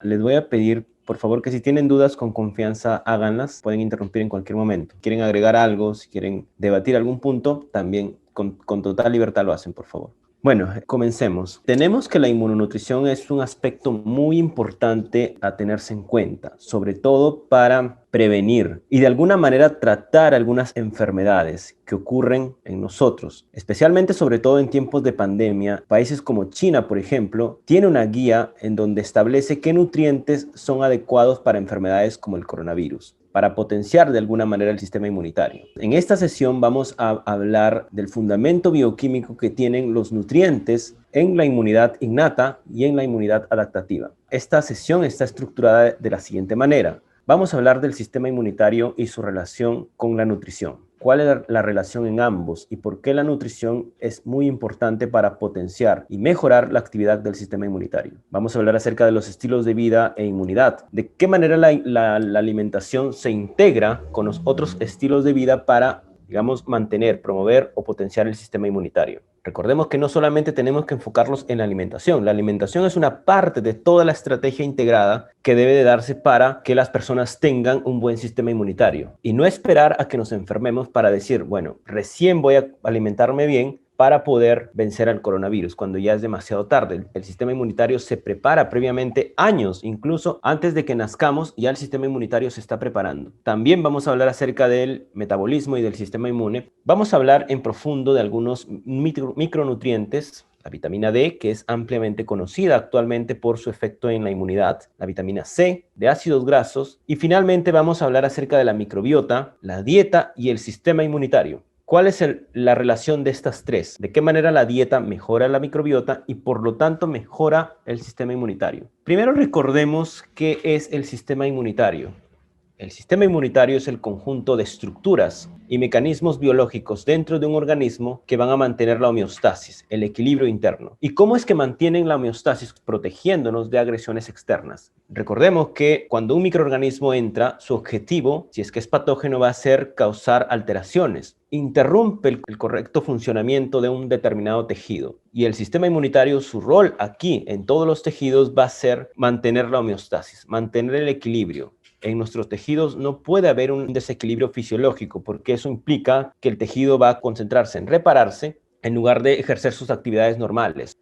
Les voy a pedir, por favor, que si tienen dudas, con confianza háganlas. Pueden interrumpir en cualquier momento. Quieren agregar algo, si quieren debatir algún punto, también con total libertad lo hacen, por favor. Bueno, comencemos. Tenemos que la inmunonutrición es un aspecto muy importante a tenerse en cuenta, sobre todo para prevenir y de alguna manera tratar algunas enfermedades que ocurren en nosotros, especialmente sobre todo en tiempos de pandemia. Países como China, por ejemplo, tiene una guía en donde establece qué nutrientes son adecuados para enfermedades como el coronavirus, para potenciar de alguna manera el sistema inmunitario. En esta sesión vamos a hablar del fundamento bioquímico que tienen los nutrientes en la inmunidad innata y en la inmunidad adaptativa. Esta sesión está estructurada de la siguiente manera. Vamos a hablar del sistema inmunitario y su relación con la nutrición. ¿Cuál es la relación en ambos y por qué la nutrición es muy importante para potenciar y mejorar la actividad del sistema inmunitario? Vamos a hablar acerca de los estilos de vida e inmunidad, de qué manera la alimentación se integra con los otros estilos de vida para, digamos, mantener, promover o potenciar el sistema inmunitario. Recordemos que no solamente tenemos que enfocarnos en la alimentación es una parte de toda la estrategia integrada que debe de darse para que las personas tengan un buen sistema inmunitario y no esperar a que nos enfermemos para decir, bueno, recién voy a alimentarme bien para poder vencer al coronavirus, cuando ya es demasiado tarde. El sistema inmunitario se prepara previamente años, incluso antes de que nazcamos, ya el sistema inmunitario se está preparando. También vamos a hablar acerca del metabolismo y del sistema inmune. Vamos a hablar en profundo de algunos micronutrientes, la vitamina D, que es ampliamente conocida actualmente por su efecto en la inmunidad, la vitamina C, de ácidos grasos, y finalmente vamos a hablar acerca de la microbiota, la dieta y el sistema inmunitario. ¿Cuál es la relación de estas tres? ¿De qué manera la dieta mejora la microbiota y por lo tanto mejora el sistema inmunitario? Primero recordemos qué es el sistema inmunitario. El sistema inmunitario es el conjunto de estructuras y mecanismos biológicos dentro de un organismo que van a mantener la homeostasis, el equilibrio interno. ¿Y cómo es que mantienen la homeostasis? Protegiéndonos de agresiones externas. Recordemos que cuando un microorganismo entra, su objetivo, si es que es patógeno, va a ser causar alteraciones. Interrumpe el correcto funcionamiento de un determinado tejido. Y el sistema inmunitario, su rol aquí en todos los tejidos va a ser mantener la homeostasis, mantener el equilibrio. En nuestros tejidos no puede haber un desequilibrio fisiológico porque eso implica que el tejido va a concentrarse en repararse en lugar de ejercer sus actividades normales.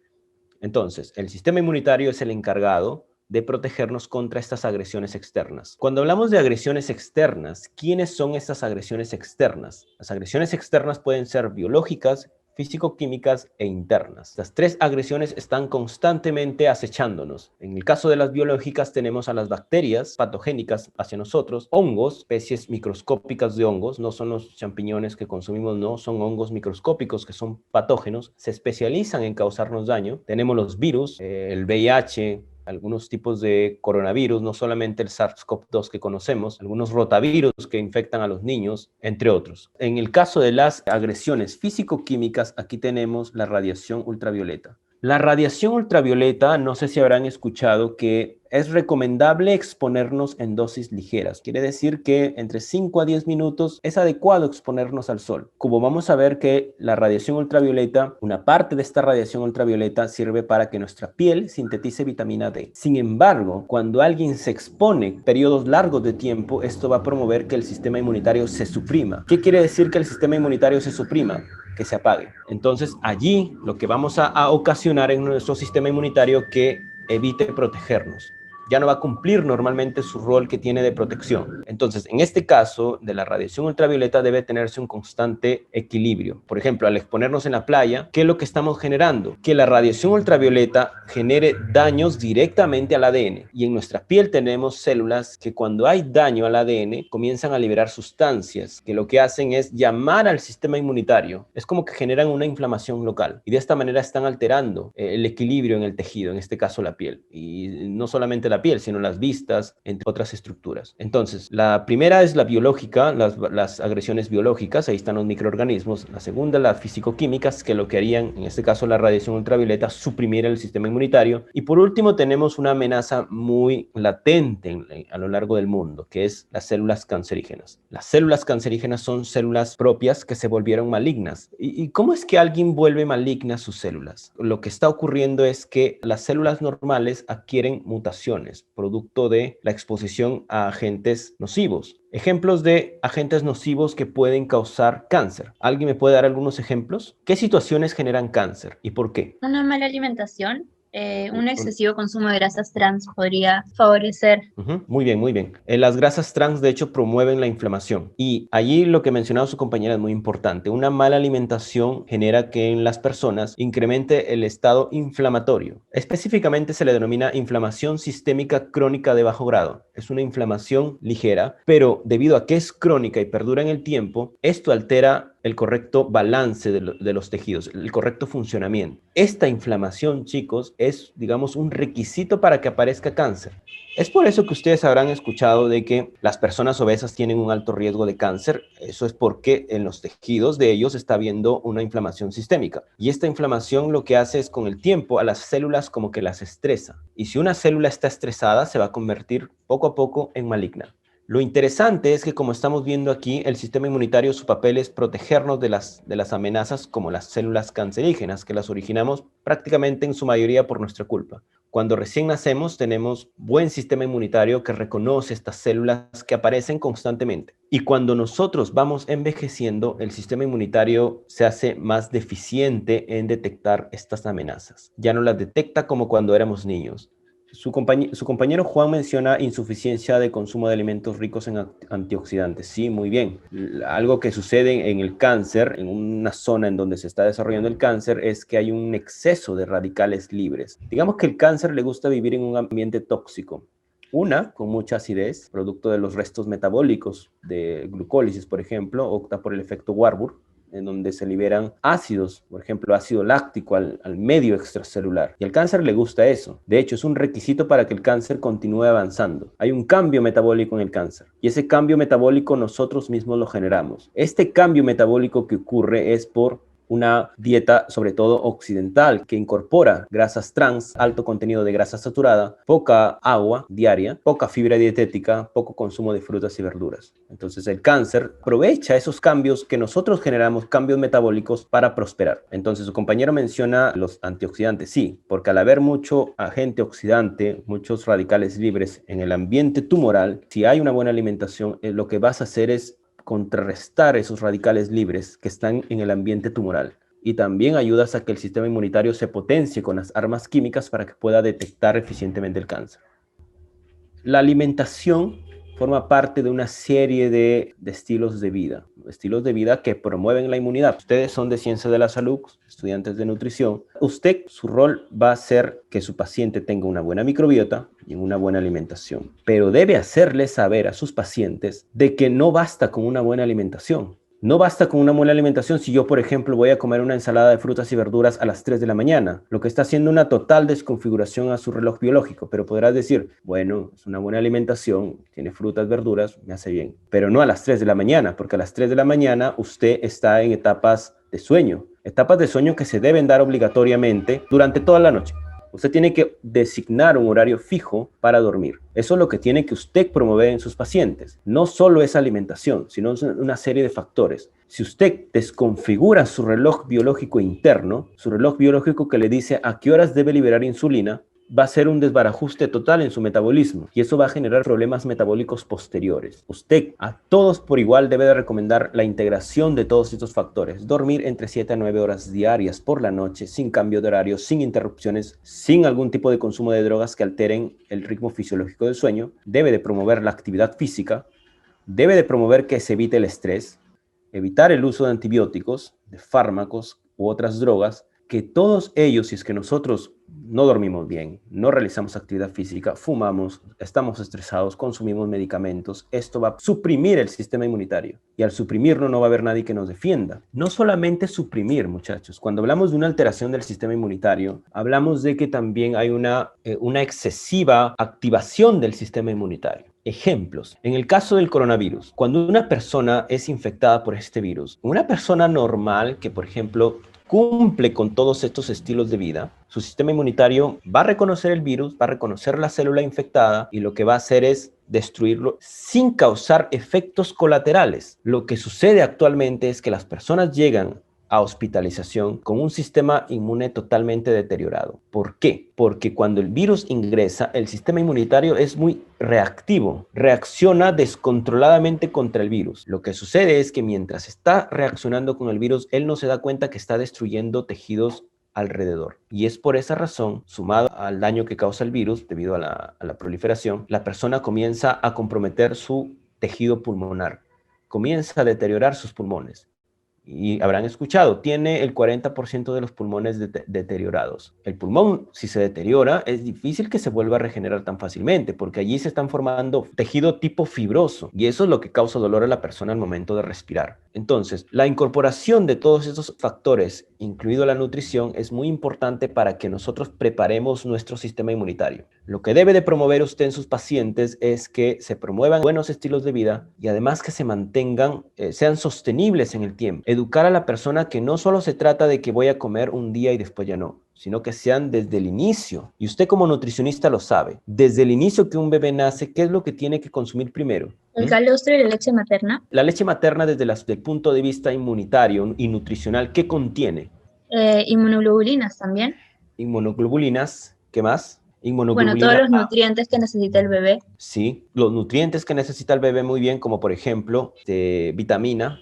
Entonces, el sistema inmunitario es el encargado de protegernos contra estas agresiones externas. Cuando hablamos de agresiones externas, ¿quiénes son estas agresiones externas? Las agresiones externas pueden ser biológicas, físico-químicas e internas. Las tres agresiones están constantemente acechándonos. En el caso de las biológicas tenemos a las bacterias patogénicas hacia nosotros, hongos, especies microscópicas de hongos, no son los champiñones que consumimos, no, son hongos microscópicos que son patógenos, se especializan en causarnos daño. Tenemos los virus, el VIH, algunos tipos de coronavirus, no solamente el SARS-CoV-2 que conocemos, algunos rotavirus que infectan a los niños, entre otros. En el caso de las agresiones físico-químicas, aquí tenemos la radiación ultravioleta. La radiación ultravioleta, no sé si habrán escuchado que es recomendable exponernos en dosis ligeras. Quiere decir que entre 5 a 10 minutos es adecuado exponernos al sol. Como vamos a ver que la radiación ultravioleta, una parte de esta radiación ultravioleta sirve para que nuestra piel sintetice vitamina D. Sin embargo, cuando alguien se expone periodos largos de tiempo, esto va a promover que el sistema inmunitario se suprima. ¿Qué quiere decir que el sistema inmunitario se suprima? Que se apague. Entonces, allí lo que vamos a ocasionar en nuestro sistema inmunitario que evite protegernos. Ya no va a cumplir normalmente su rol que tiene de protección. Entonces, en este caso de la radiación ultravioleta debe tenerse un constante equilibrio. Por ejemplo, al exponernos en la playa, ¿qué es lo que estamos generando? Que la radiación ultravioleta genere daños directamente al ADN. Y en nuestra piel tenemos células que cuando hay daño al ADN comienzan a liberar sustancias que lo que hacen es llamar al sistema inmunitario. Es como que generan una inflamación local. Y de esta manera están alterando el equilibrio en el tejido, en este caso la piel. Y no solamente la piel, sino las vistas, entre otras estructuras. Entonces, la primera es la biológica, las agresiones biológicas, ahí están los microorganismos. La segunda, las físico-químicas, que lo que harían, en este caso la radiación ultravioleta, suprimir el sistema inmunitario. Y por último, tenemos una amenaza muy latente a lo largo del mundo, que es las células cancerígenas. Las células cancerígenas son células propias que se volvieron malignas. ¿Y cómo es que alguien vuelve malignas sus células? Lo que está ocurriendo es que las células normales adquieren mutaciones. infecciones, producto de la exposición a agentes nocivos. Ejemplos de agentes nocivos que pueden causar cáncer. ¿Alguien me puede dar algunos ejemplos? ¿Qué situaciones generan cáncer y por qué? Una mala alimentación, un excesivo consumo de grasas trans podría favorecer. Muy bien, muy bien. Las grasas trans, de hecho, promueven la inflamación. Y allí lo que mencionaba su compañera es muy importante. Una mala alimentación genera que en las personas incremente el estado inflamatorio. Específicamente se le denomina inflamación sistémica crónica de bajo grado. Es una inflamación ligera, pero debido a que es crónica y perdura en el tiempo, esto altera el correcto balance de los tejidos, el correcto funcionamiento. Esta inflamación, chicos, es, digamos, un requisito para que aparezca cáncer. Es por eso que ustedes habrán escuchado de que las personas obesas tienen un alto riesgo de cáncer. Eso es porque en los tejidos de ellos está habiendo una inflamación sistémica. Y esta inflamación lo que hace es con el tiempo a las células como que las estresa. Y si una célula está estresada, se va a convertir poco a poco en maligna. Lo interesante es que, como estamos viendo aquí, el sistema inmunitario, su papel es protegernos de las amenazas como las células cancerígenas, que las originamos prácticamente en su mayoría por nuestra culpa. Cuando recién nacemos, tenemos buen sistema inmunitario que reconoce estas células que aparecen constantemente. Y cuando nosotros vamos envejeciendo, el sistema inmunitario se hace más deficiente en detectar estas amenazas. Ya no las detecta como cuando éramos niños. Su compañero Juan menciona insuficiencia de consumo de alimentos ricos en antioxidantes. Sí, muy bien. Algo que sucede en el cáncer, en una zona en donde se está desarrollando el cáncer, es que hay un exceso de radicales libres. Digamos que el cáncer le gusta vivir en un ambiente tóxico. Una, con mucha acidez, producto de los restos metabólicos de glucólisis, por ejemplo, opta por el efecto Warburg, en donde se liberan ácidos, por ejemplo, ácido láctico al medio extracelular. Y al cáncer le gusta eso. De hecho, es un requisito para que el cáncer continúe avanzando. Hay un cambio metabólico en el cáncer. Y ese cambio metabólico nosotros mismos lo generamos. Este cambio metabólico que ocurre es por una dieta, sobre todo occidental, que incorpora grasas trans, alto contenido de grasa saturada, poca agua diaria, poca fibra dietética, poco consumo de frutas y verduras. Entonces el cáncer aprovecha esos cambios que nosotros generamos, cambios metabólicos, para prosperar. Entonces su compañero menciona los antioxidantes. Sí, porque al haber mucho agente oxidante, muchos radicales libres en el ambiente tumoral, si hay una buena alimentación, lo que vas a hacer es contrarrestar esos radicales libres que están en el ambiente tumoral. Y también ayudas a que el sistema inmunitario se potencie con las armas químicas para que pueda detectar eficientemente el cáncer. La alimentación forma parte de una serie de estilos de vida que promueven la inmunidad. Ustedes son de ciencia de la salud, estudiantes de nutrición. Usted, su rol va a ser que su paciente tenga una buena microbiota y una buena alimentación. Pero debe hacerle saber a sus pacientes de que no basta con una buena alimentación. No basta con una buena alimentación si yo, por ejemplo, voy a comer una ensalada de frutas y verduras a las 3 de la mañana, lo que está haciendo una total desconfiguración a su reloj biológico. Pero podrás decir, bueno, es una buena alimentación, tiene frutas, verduras, me hace bien. Pero no a las 3 de la mañana, porque a las 3 de la mañana usted está en etapas de sueño que se deben dar obligatoriamente durante toda la noche. Usted tiene que designar un horario fijo para dormir. Eso es lo que tiene que usted promover en sus pacientes. No solo es alimentación, sino una serie de factores. Si usted desconfigura su reloj biológico interno, su reloj biológico que le dice a qué horas debe liberar insulina, va a ser un desbarajuste total en su metabolismo y eso va a generar problemas metabólicos posteriores. Usted a todos por igual debe de recomendar la integración de todos estos factores. Dormir entre 7 a 9 horas diarias por la noche, sin cambio de horario, sin interrupciones, sin algún tipo de consumo de drogas que alteren el ritmo fisiológico del sueño. Debe de promover la actividad física, debe de promover que se evite el estrés, evitar el uso de antibióticos, de fármacos u otras drogas, que todos ellos, si es que nosotros no dormimos bien, no realizamos actividad física, fumamos, estamos estresados, consumimos medicamentos, esto va a suprimir el sistema inmunitario. Y al suprimirlo no va a haber nadie que nos defienda. No solamente suprimir, muchachos. Cuando hablamos de una alteración del sistema inmunitario, hablamos de que también hay una excesiva activación del sistema inmunitario. Ejemplos. En el caso del coronavirus, cuando una persona es infectada por este virus, una persona normal que, por ejemplo, cumple con todos estos estilos de vida, su sistema inmunitario va a reconocer el virus, va a reconocer la célula infectada y lo que va a hacer es destruirlo sin causar efectos colaterales. Lo que sucede actualmente es que las personas llegan a hospitalización con un sistema inmune totalmente deteriorado. ¿Por qué? Porque cuando el virus ingresa, el sistema inmunitario es muy reactivo, reacciona descontroladamente contra el virus. Lo que sucede es que mientras está reaccionando con el virus, él no se da cuenta que está destruyendo tejidos alrededor. Y es por esa razón, sumado al daño que causa el virus debido a la proliferación, la persona comienza a comprometer su tejido pulmonar, comienza a deteriorar sus pulmones. Y habrán escuchado, tiene el 40% de los pulmones deteriorados. El pulmón, si se deteriora, es difícil que se vuelva a regenerar tan fácilmente, porque allí se están formando tejido tipo fibroso, y eso es lo que causa dolor a la persona al momento de respirar. Entonces, la incorporación de todos esos factores, incluido la nutrición, es muy importante para que nosotros preparemos nuestro sistema inmunitario. Lo que debe de promover usted en sus pacientes es que se promuevan buenos estilos de vida y además que se mantengan, sean sostenibles en el tiempo. Educar a la persona que no solo se trata de que voy a comer un día y después ya no, sino que sean desde el inicio. Y usted como nutricionista lo sabe. Desde el inicio que un bebé nace, ¿qué es lo que tiene que consumir primero? ¿El calostro y la leche materna? La leche materna desde el punto de vista inmunitario y nutricional, ¿qué contiene? Inmunoglobulinas también. Inmunoglobulinas, ¿qué más? Bueno, todos Inmunoglobulina los nutrientes que necesita el bebé. Sí, los nutrientes que necesita el bebé muy bien, como por ejemplo vitamina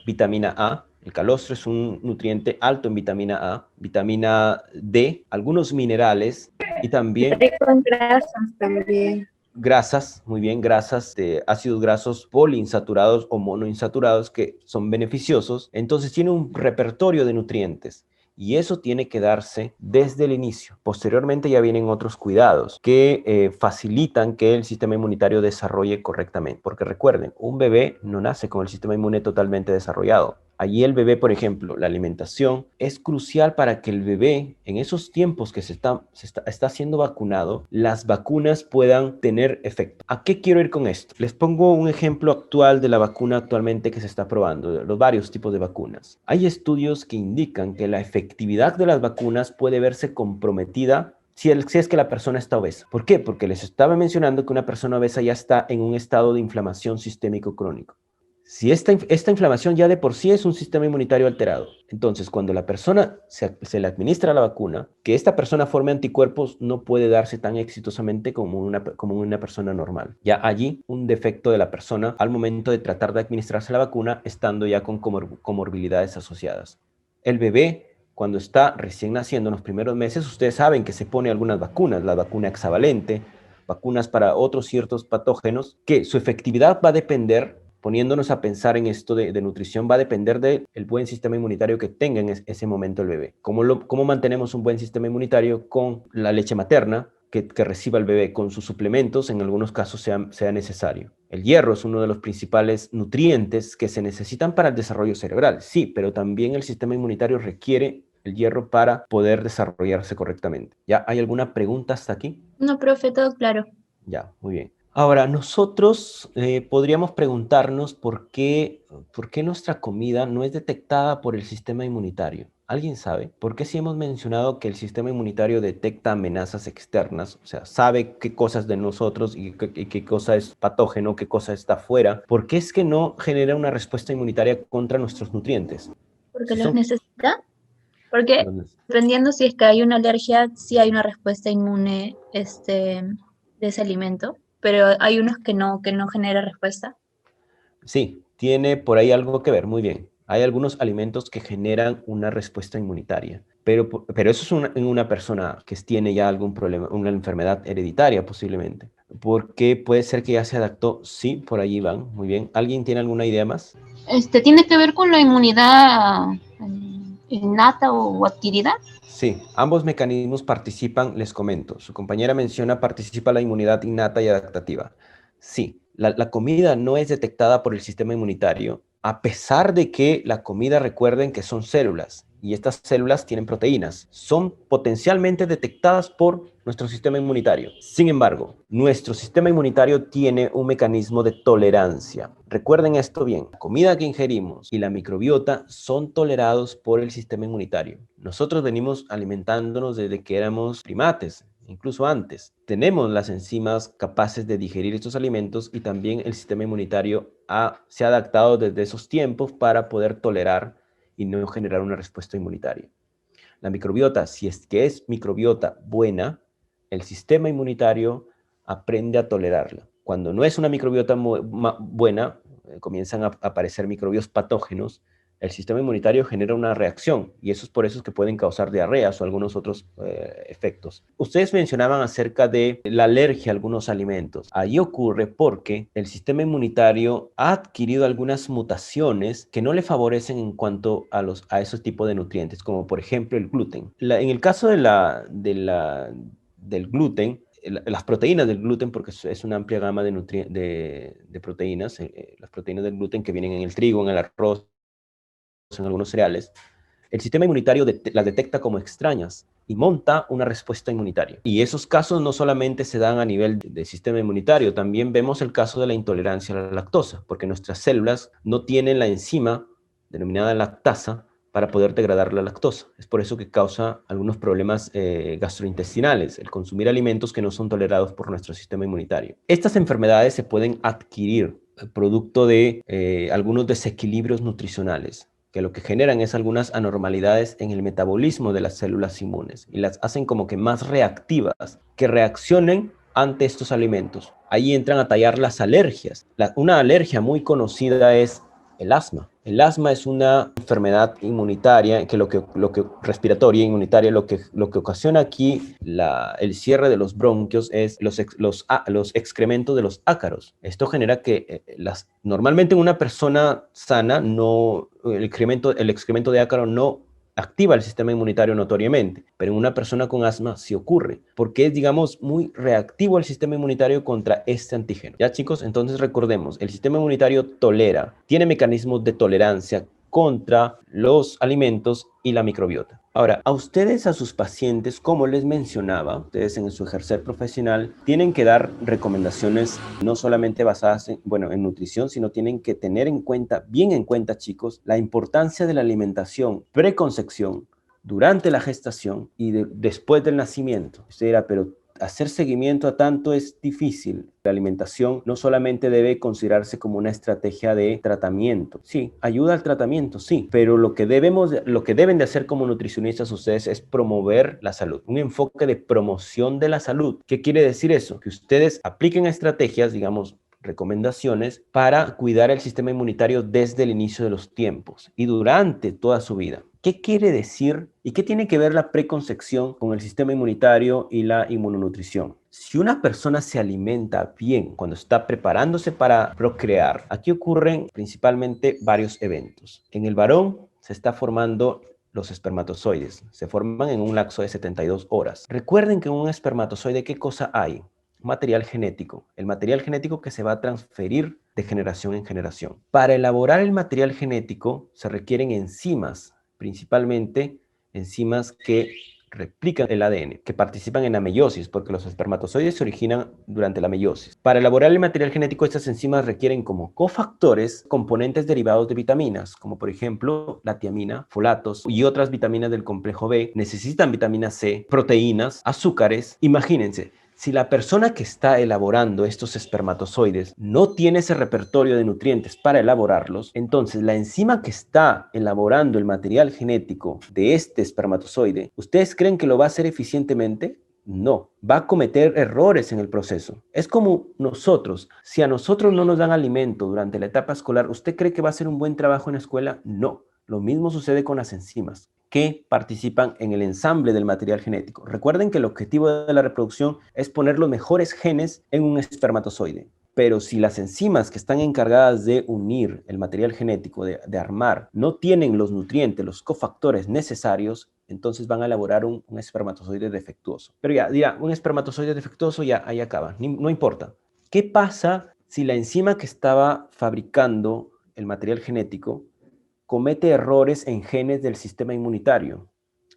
A. El calostro es un nutriente alto en vitamina D, algunos minerales y también Rico en grasas también. grasas, muy bien, grasas de ácidos grasos poliinsaturados o monoinsaturados que son beneficiosos. Entonces tiene un repertorio de nutrientes. Y eso tiene que darse desde el inicio. Posteriormente ya vienen otros cuidados que facilitan que el sistema inmunitario desarrolle correctamente. Porque recuerden, un bebé no nace con el sistema inmune totalmente desarrollado. Allí el bebé, por ejemplo, la alimentación es crucial para que el bebé, en esos tiempos que está siendo vacunado, las vacunas puedan tener efecto. ¿A qué quiero ir con esto? Les pongo un ejemplo actual de la vacuna actualmente que se está probando, de los varios tipos de vacunas. Hay estudios que indican que la efectividad de las vacunas puede verse comprometida si es que la persona está obesa. ¿Por qué? Porque les estaba mencionando que una persona obesa ya está en un estado de inflamación sistémico crónico. Si esta inflamación ya de por sí es un sistema inmunitario alterado, entonces cuando la persona se le administra la vacuna, que esta persona forme anticuerpos no puede darse tan exitosamente como una persona normal. Ya allí un defecto de la persona al momento de tratar de administrarse la vacuna estando ya con comorbilidades asociadas. El bebé, cuando está recién naciendo en los primeros meses, ustedes saben que se pone algunas vacunas, la vacuna hexavalente, vacunas para otros ciertos patógenos, que su efectividad va a depender, poniéndonos a pensar en esto de nutrición, va a depender del buen sistema inmunitario que tenga en ese momento el bebé. ¿Cómo mantenemos un buen sistema inmunitario? Con la leche materna que reciba el bebé, con sus suplementos, en algunos casos sea necesario. El hierro es uno de los principales nutrientes que se necesitan para el desarrollo cerebral, sí, pero también el sistema inmunitario requiere el hierro para poder desarrollarse correctamente. ¿Ya hay alguna pregunta hasta aquí? No, profe, todo claro. Ya, muy bien. Ahora, nosotros podríamos preguntarnos por qué nuestra comida no es detectada por el sistema inmunitario. ¿Alguien sabe? ¿Por qué si hemos mencionado que el sistema inmunitario detecta amenazas externas? O sea, sabe qué cosas de nosotros y qué cosa es patógeno, qué cosa está fuera. ¿Por qué es que no genera una respuesta inmunitaria contra nuestros nutrientes? Porque Si los son... necesita. Porque dependiendo si es que hay una alergia, sí hay una respuesta inmune de ese alimento, pero hay unos que no genera respuesta. Sí, tiene por ahí algo que ver, muy bien. Hay algunos alimentos que generan una respuesta inmunitaria, pero eso es en una persona que tiene ya algún problema, una enfermedad hereditaria posiblemente. Porque puede ser que ya se adaptó, sí, por allí van, muy bien. ¿Alguien tiene alguna idea más? ¿Tiene que ver con la inmunidad innata o adquirida? Sí, ambos mecanismos participan, les comento. Su compañera menciona participa la inmunidad innata y adaptativa. Sí, la comida no es detectada por el sistema inmunitario, a pesar de que la comida, recuerden que son células, y estas células tienen proteínas. Son potencialmente detectadas por nuestro sistema inmunitario. Sin embargo, nuestro sistema inmunitario tiene un mecanismo de tolerancia. Recuerden esto bien, la comida que ingerimos y la microbiota son tolerados por el sistema inmunitario. Nosotros venimos alimentándonos desde que éramos primates, incluso antes. Tenemos las enzimas capaces de digerir estos alimentos y también el sistema inmunitario se ha adaptado desde esos tiempos para poder tolerar y no generar una respuesta inmunitaria. La microbiota, si es que es microbiota buena, el sistema inmunitario aprende a tolerarla. Cuando no es una microbiota buena, comienzan a aparecer microbios patógenos, el sistema inmunitario genera una reacción y eso es por eso que pueden causar diarreas o algunos otros efectos. Ustedes mencionaban acerca de la alergia a algunos alimentos. Ahí ocurre porque el sistema inmunitario ha adquirido algunas mutaciones que no le favorecen en cuanto a esos tipos de nutrientes, como por ejemplo el gluten. En el caso del gluten, las proteínas del gluten, porque es una amplia gama de proteínas, las proteínas del gluten que vienen en el trigo, en el arroz, en algunos cereales, el sistema inmunitario las detecta como extrañas y monta una respuesta inmunitaria. Y esos casos no solamente se dan a nivel del sistema inmunitario, también vemos el caso de la intolerancia a la lactosa, porque nuestras células no tienen la enzima denominada lactasa para poder degradar la lactosa. Es por eso que causa algunos problemas gastrointestinales, el consumir alimentos que no son tolerados por nuestro sistema inmunitario. Estas enfermedades se pueden adquirir producto de algunos desequilibrios nutricionales, que lo que generan es algunas anormalidades en el metabolismo de las células inmunes y las hacen como que más reactivas, que reaccionen ante estos alimentos. Ahí entran a tallar las alergias. Una alergia muy conocida es el asma. El asma es una enfermedad inmunitaria, respiratoria inmunitaria, lo que ocasiona aquí el cierre de los bronquios es los excrementos de los ácaros. Esto genera que normalmente en una persona sana el excremento de ácaro no activa el sistema inmunitario notoriamente, pero en una persona con asma sí ocurre, porque es, digamos, muy reactivo el sistema inmunitario contra este antígeno. Ya, chicos, entonces recordemos, el sistema inmunitario tiene mecanismos de tolerancia contra los alimentos y la microbiota. Ahora, a ustedes, a sus pacientes, como les mencionaba, ustedes en su ejercer profesional tienen que dar recomendaciones no solamente basadas en nutrición, sino tienen que tener bien en cuenta, chicos, la importancia de la alimentación preconcepción, durante la gestación y después del nacimiento. Usted dirá, pero hacer seguimiento a tanto es difícil. La alimentación no solamente debe considerarse como una estrategia de tratamiento. Sí, ayuda al tratamiento, sí, pero lo que deben de hacer como nutricionistas ustedes es promover la salud. Un enfoque de promoción de la salud. ¿Qué quiere decir eso? Que ustedes apliquen estrategias, digamos, recomendaciones para cuidar el sistema inmunitario desde el inicio de los tiempos y durante toda su vida. ¿Qué quiere decir y qué tiene que ver la preconcepción con el sistema inmunitario y la inmunonutrición? Si una persona se alimenta bien cuando está preparándose para procrear, aquí ocurren principalmente varios eventos. En el varón se está formando los espermatozoides. Se forman en un lapso de 72 horas. Recuerden que en un espermatozoide, ¿qué cosa hay? Material genético, el material genético que se va a transferir de generación en generación. Para elaborar el material genético se requieren enzimas, principalmente enzimas que replican el ADN, que participan en la meiosis, porque los espermatozoides se originan durante la meiosis. Para elaborar el material genético, estas enzimas requieren como cofactores componentes derivados de vitaminas, como por ejemplo la tiamina, folatos y otras vitaminas del complejo B. Necesitan vitamina C, proteínas, azúcares. Imagínense, si la persona que está elaborando estos espermatozoides no tiene ese repertorio de nutrientes para elaborarlos, entonces la enzima que está elaborando el material genético de este espermatozoide, ¿ustedes creen que lo va a hacer eficientemente? No, va a cometer errores en el proceso. Es como nosotros, si a nosotros no nos dan alimento durante la etapa escolar, ¿usted cree que va a hacer un buen trabajo en la escuela? No. Lo mismo sucede con las enzimas que participan en el ensamble del material genético. Recuerden que el objetivo de la reproducción es poner los mejores genes en un espermatozoide. Pero si las enzimas que están encargadas de unir el material genético, de armar, no tienen los nutrientes, los cofactores necesarios, entonces van a elaborar un espermatozoide defectuoso. Pero ya, dirá, un espermatozoide defectuoso ya ahí acaba, no importa. ¿Qué pasa si la enzima que estaba fabricando el material genético comete errores en genes del sistema inmunitario,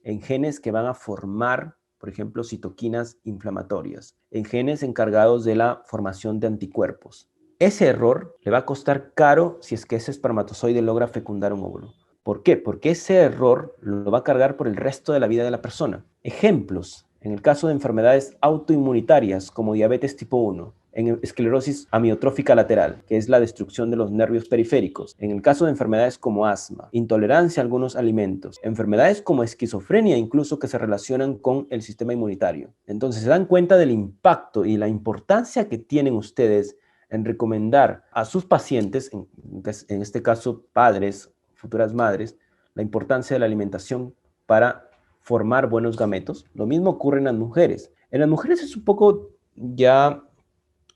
en genes que van a formar, por ejemplo, citoquinas inflamatorias, en genes encargados de la formación de anticuerpos? Ese error le va a costar caro si es que ese espermatozoide logra fecundar un óvulo. ¿Por qué? Porque ese error lo va a cargar por el resto de la vida de la persona. Ejemplos, en el caso de enfermedades autoinmunitarias como diabetes tipo 1, en esclerosis amiotrófica lateral, que es la destrucción de los nervios periféricos, en el caso de enfermedades como asma, intolerancia a algunos alimentos, enfermedades como esquizofrenia incluso que se relacionan con el sistema inmunitario. Entonces se dan cuenta del impacto y la importancia que tienen ustedes en recomendar a sus pacientes, en este caso padres, futuras madres, la importancia de la alimentación para formar buenos gametos. Lo mismo ocurre en las mujeres. En las mujeres es un poco ya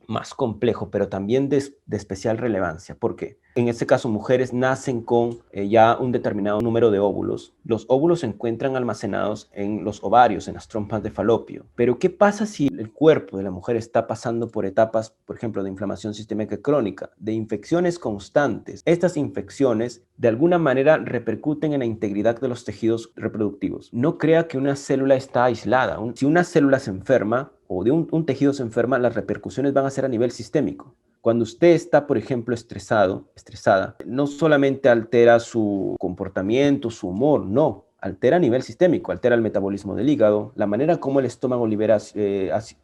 más complejo, pero también de especial relevancia. ¿Por qué? En este caso, mujeres nacen con ya un determinado número de óvulos. Los óvulos se encuentran almacenados en los ovarios, en las trompas de falopio. Pero, ¿qué pasa si el cuerpo de la mujer está pasando por etapas, por ejemplo, de inflamación sistémica crónica, de infecciones constantes? Estas infecciones, de alguna manera, repercuten en la integridad de los tejidos reproductivos. No crea que una célula está aislada. Si una célula se enferma, o de un tejido se enferma, las repercusiones van a ser a nivel sistémico. Cuando usted está, por ejemplo, estresada, no solamente altera su comportamiento, su humor, no, altera a nivel sistémico, altera el metabolismo del hígado, la manera como el estómago libera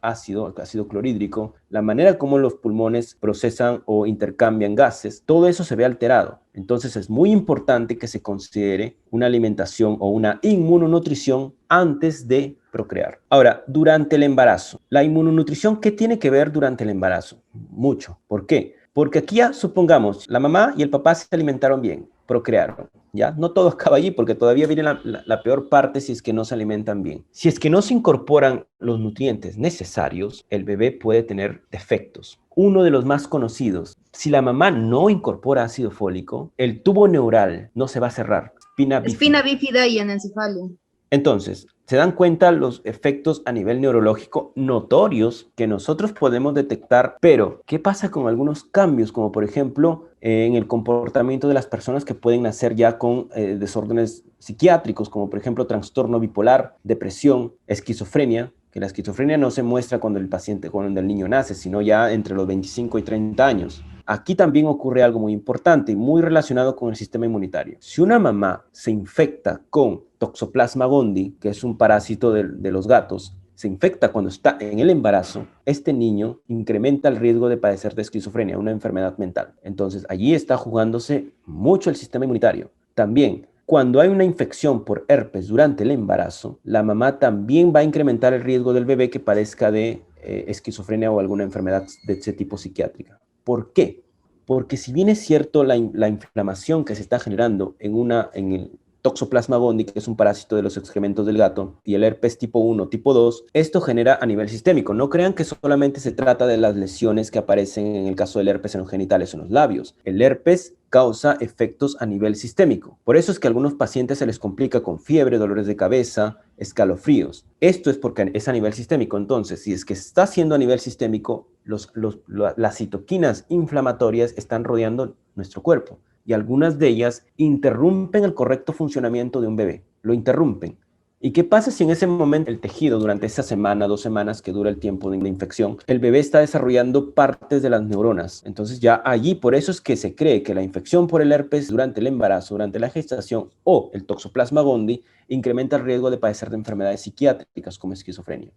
ácido clorhídrico, la manera como los pulmones procesan o intercambian gases, todo eso se ve alterado. Entonces es muy importante que se considere una alimentación o una inmunonutrición antes de procrear. Ahora, durante el embarazo, la inmunonutrición, ¿qué tiene que ver durante el embarazo? Mucho. ¿Por qué? Porque aquí ya supongamos, la mamá y el papá se alimentaron bien, procrearon. ¿Ya? No todo acaba allí porque todavía viene la peor parte si es que no se alimentan bien. Si es que no se incorporan los nutrientes necesarios, el bebé puede tener defectos. Uno de los más conocidos, si la mamá no incorpora ácido fólico, el tubo neural no se va a cerrar. Espina bífida y anencefalo. Entonces, se dan cuenta los efectos a nivel neurológico notorios que nosotros podemos detectar, pero ¿qué pasa con algunos cambios? Como por ejemplo, en el comportamiento de las personas que pueden nacer ya con desórdenes psiquiátricos, como por ejemplo trastorno bipolar, depresión, esquizofrenia, que la esquizofrenia no se muestra cuando el niño nace, sino ya entre los 25 y 30 años. Aquí también ocurre algo muy importante y muy relacionado con el sistema inmunitario. Si una mamá se infecta con Toxoplasma gondii, que es un parásito de los gatos, se infecta cuando está en el embarazo, este niño incrementa el riesgo de padecer de esquizofrenia, una enfermedad mental. Entonces, allí está jugándose mucho el sistema inmunitario. También, cuando hay una infección por herpes durante el embarazo, la mamá también va a incrementar el riesgo del bebé que padezca de esquizofrenia o alguna enfermedad de ese tipo psiquiátrica. ¿Por qué? Porque si bien es cierto la inflamación que se está generando en el Toxoplasma gondii, que es un parásito de los excrementos del gato, y el herpes tipo 1, tipo 2, esto genera a nivel sistémico. No crean que solamente se trata de las lesiones que aparecen en el caso del herpes en los genitales o en los labios. El herpes causa efectos a nivel sistémico. Por eso es que a algunos pacientes se les complica con fiebre, dolores de cabeza, escalofríos. Esto es porque es a nivel sistémico. Entonces, si es que está haciendo a nivel sistémico, las citoquinas inflamatorias están rodeando nuestro cuerpo. Y algunas de ellas interrumpen el correcto funcionamiento de un bebé, lo interrumpen. ¿Y qué pasa si en ese momento el tejido, durante esa semana, 2 semanas que dura el tiempo de infección, el bebé está desarrollando partes de las neuronas? Entonces ya allí, por eso es que se cree que la infección por el herpes durante el embarazo, durante la gestación o el Toxoplasma gondii incrementa el riesgo de padecer de enfermedades psiquiátricas como esquizofrenia.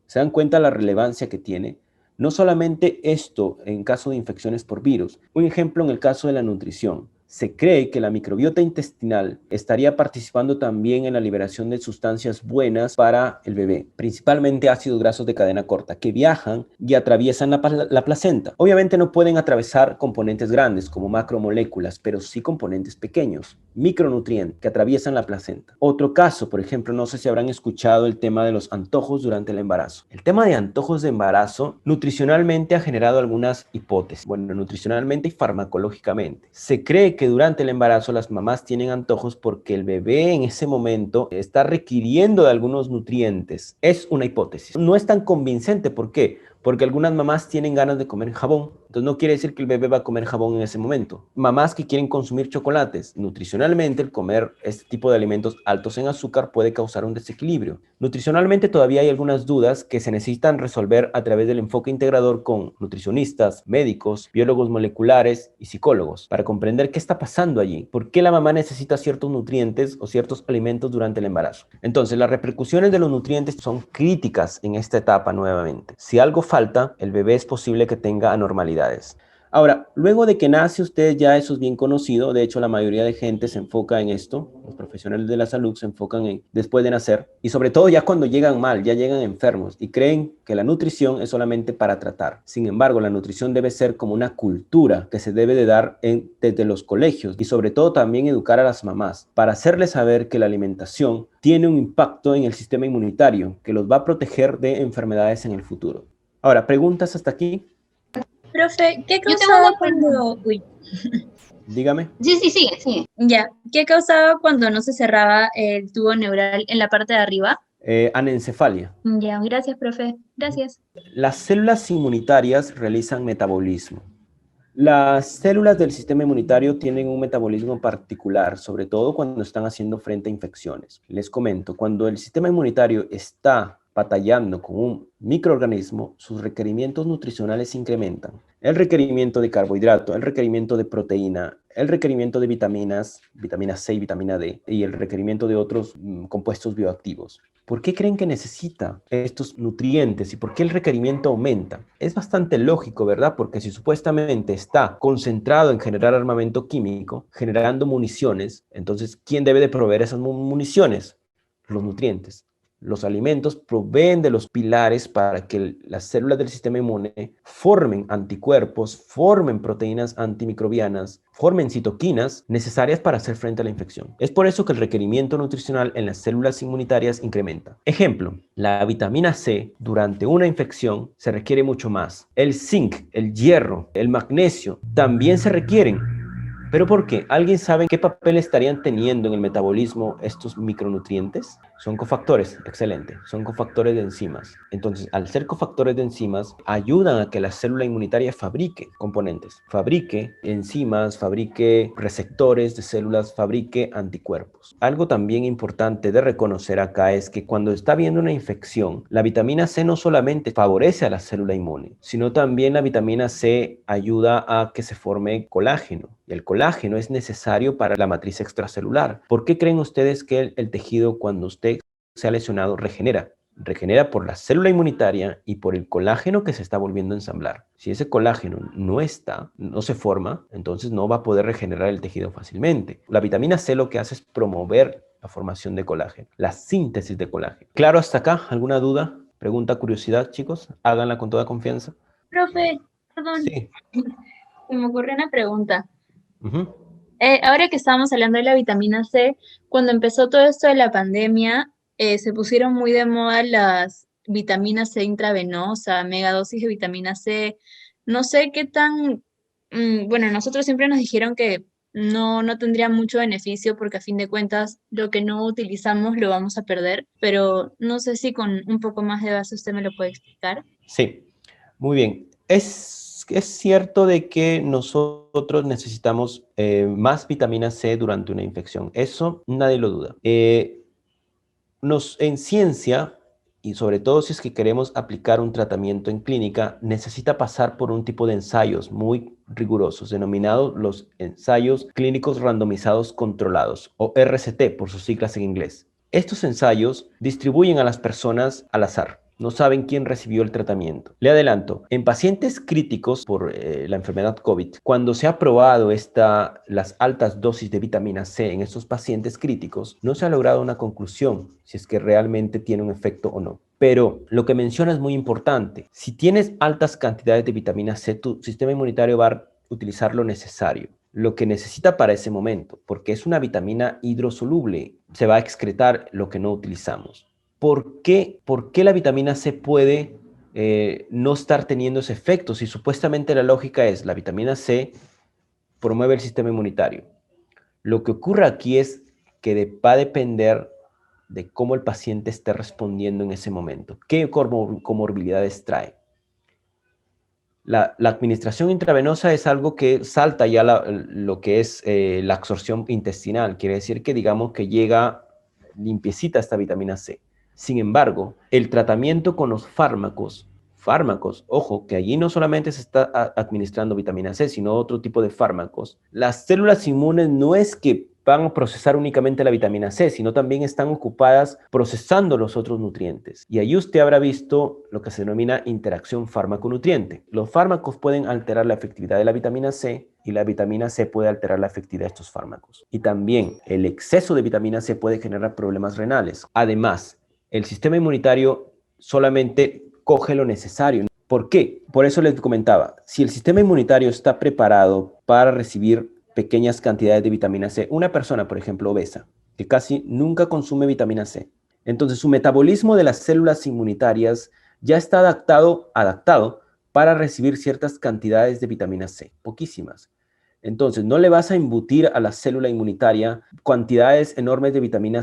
¿Se dan cuenta la relevancia que tiene? No solamente esto en caso de infecciones por virus, un ejemplo en el caso de la nutrición. Se cree que la microbiota intestinal estaría participando también en la liberación de sustancias buenas para el bebé, principalmente ácidos grasos de cadena corta, que viajan y atraviesan la placenta. Obviamente no pueden atravesar componentes grandes como macromoléculas, pero sí componentes pequeños, micronutrientes, que atraviesan la placenta. Otro caso, por ejemplo, no sé si habrán escuchado el tema de los antojos durante el embarazo. El tema de antojos de embarazo nutricionalmente ha generado algunas hipótesis, bueno, nutricionalmente y farmacológicamente. Se cree que durante el embarazo las mamás tienen antojos porque el bebé en ese momento está requiriendo de algunos nutrientes. Es una hipótesis. No es tan convincente. ¿Por qué? Porque algunas mamás tienen ganas de comer jabón. Entonces Entonces no quiere decir que el bebé va a comer jabón en ese momento. Mamás que quieren consumir chocolates, nutricionalmente el comer este tipo de alimentos altos en azúcar puede causar un desequilibrio. Nutricionalmente todavía hay algunas dudas que se necesitan resolver a través del enfoque integrador con nutricionistas, médicos, biólogos moleculares y psicólogos para comprender qué está pasando allí, por qué la mamá necesita ciertos nutrientes o ciertos alimentos durante el embarazo. Entonces, las repercusiones de los nutrientes son críticas en esta etapa nuevamente. Si algo falta, el bebé es posible que tenga anormalidades. Ahora, luego de que nace usted, ya eso es bien conocido. De hecho, la mayoría de gente se enfoca en esto. Los profesionales de la salud se enfocan en después de nacer. Y sobre todo ya cuando llegan mal, ya llegan enfermos y creen que la nutrición es solamente para tratar. Sin embargo, la nutrición debe ser como una cultura que se debe de dar desde los colegios y sobre todo también educar a las mamás para hacerles saber que la alimentación tiene un impacto en el sistema inmunitario que los va a proteger de enfermedades en el futuro. Ahora, ¿preguntas hasta aquí? Profe, ¿qué Yo tengo causaba una pregunta. cuando... Uy, Sí, sí, sigue. ya, ¿qué causaba cuando no se cerraba el tubo neural en la parte de arriba? Anencefalia. Ya, gracias, profe. Gracias. Las células inmunitarias realizan metabolismo. Las células del sistema inmunitario tienen un metabolismo particular, sobre todo cuando están haciendo frente a infecciones. Les comento, cuando el sistema inmunitario está batallando con un microorganismo, sus requerimientos nutricionales se incrementan. El requerimiento de carbohidrato, el requerimiento de proteína, el requerimiento de vitaminas, vitamina C y vitamina D, y el requerimiento de otros compuestos bioactivos. ¿Por qué creen que necesita estos nutrientes y por qué el requerimiento aumenta? Es bastante lógico, ¿verdad? Porque si supuestamente está concentrado en generar armamento químico, generando municiones, entonces, ¿quién debe de proveer esas municiones? Los nutrientes. Los alimentos proveen de los pilares para que las células del sistema inmune formen anticuerpos, formen proteínas antimicrobianas, formen citoquinas necesarias para hacer frente a la infección. Es por eso que el requerimiento nutricional en las células inmunitarias incrementa. Ejemplo, la vitamina C durante una infección se requiere mucho más. El zinc, el hierro, el magnesio también se requieren. ¿Pero por qué? ¿Alguien sabe qué papel estarían teniendo en el metabolismo estos micronutrientes? Son cofactores, excelente, son cofactores de enzimas. Entonces, al ser cofactores de enzimas, ayudan a que la célula inmunitaria fabrique componentes, fabrique enzimas, fabrique receptores de células, fabrique anticuerpos. Algo también importante de reconocer acá es que cuando está habiendo una infección, la vitamina C no solamente favorece a la célula inmune, sino también la vitamina C ayuda a que se forme colágeno. Y el colágeno es necesario para la matriz extracelular. ¿Por qué creen ustedes que el tejido, cuando usted se ha lesionado, regenera? Regenera por la célula inmunitaria y por el colágeno que se está volviendo a ensamblar. Si ese colágeno no se forma, entonces no va a poder regenerar el tejido fácilmente. La vitamina C lo que hace es promover la formación de colágeno, la síntesis de colágeno. ¿Claro hasta acá? ¿Alguna duda? Pregunta, curiosidad, chicos. Háganla con toda confianza. Profe, perdón, Sí. se me ocurrió una pregunta. Uh-huh. Ahora que estábamos hablando de la vitamina C, cuando empezó todo esto de la pandemia, se pusieron muy de moda las vitaminas C intravenosa, megadosis de vitamina C. No sé qué tan, bueno, nosotros siempre nos dijeron que no tendría mucho beneficio porque a fin de cuentas lo que no utilizamos lo vamos a perder, pero no sé si con un poco más de base usted me lo puede explicar. Sí, muy bien. Es cierto de que nosotros necesitamos más vitamina C durante una infección. Eso nadie lo duda. En ciencia, y sobre todo si es que queremos aplicar un tratamiento en clínica, necesita pasar por un tipo de ensayos muy rigurosos, denominados los ensayos clínicos randomizados controlados, o RCT por sus siglas en inglés. Estos ensayos distribuyen a las personas al azar. No saben quién recibió el tratamiento. Le adelanto, en pacientes críticos por la enfermedad COVID, cuando se ha probado las altas dosis de vitamina C en estos pacientes críticos, no se ha logrado una conclusión si es que realmente tiene un efecto o no. Pero lo que menciona es muy importante. Si tienes altas cantidades de vitamina C, tu sistema inmunitario va a utilizar lo necesario, lo que necesita para ese momento, porque es una vitamina hidrosoluble, se va a excretar lo que no utilizamos. ¿Por qué la vitamina C puede no estar teniendo ese efecto? Si supuestamente la lógica es la vitamina C promueve el sistema inmunitario. Lo que ocurre aquí es que va a depender de cómo el paciente esté respondiendo en ese momento. ¿Qué comorbilidades trae? La administración intravenosa es algo que salta ya lo que es la absorción intestinal. Quiere decir que digamos que llega limpiecita esta vitamina C. Sin embargo, el tratamiento con los fármacos, ojo, que allí no solamente se está administrando vitamina C, sino otro tipo de fármacos. Las células inmunes no es que van a procesar únicamente la vitamina C, sino también están ocupadas procesando los otros nutrientes. Y ahí usted habrá visto lo que se denomina interacción fármaco-nutriente. Los fármacos pueden alterar la efectividad de la vitamina C y la vitamina C puede alterar la efectividad de estos fármacos. Y también el exceso de vitamina C puede generar problemas renales. Además, el sistema inmunitario solamente coge lo necesario. ¿Por qué? Por eso les comentaba, si el sistema inmunitario está preparado para recibir pequeñas cantidades de vitamina C, una persona, por ejemplo, obesa, que casi nunca consume vitamina C, entonces su metabolismo de las células inmunitarias ya está adaptado para recibir ciertas cantidades de vitamina C, poquísimas. Entonces, no le vas a embutir a la célula inmunitaria cantidades enormes de vitamina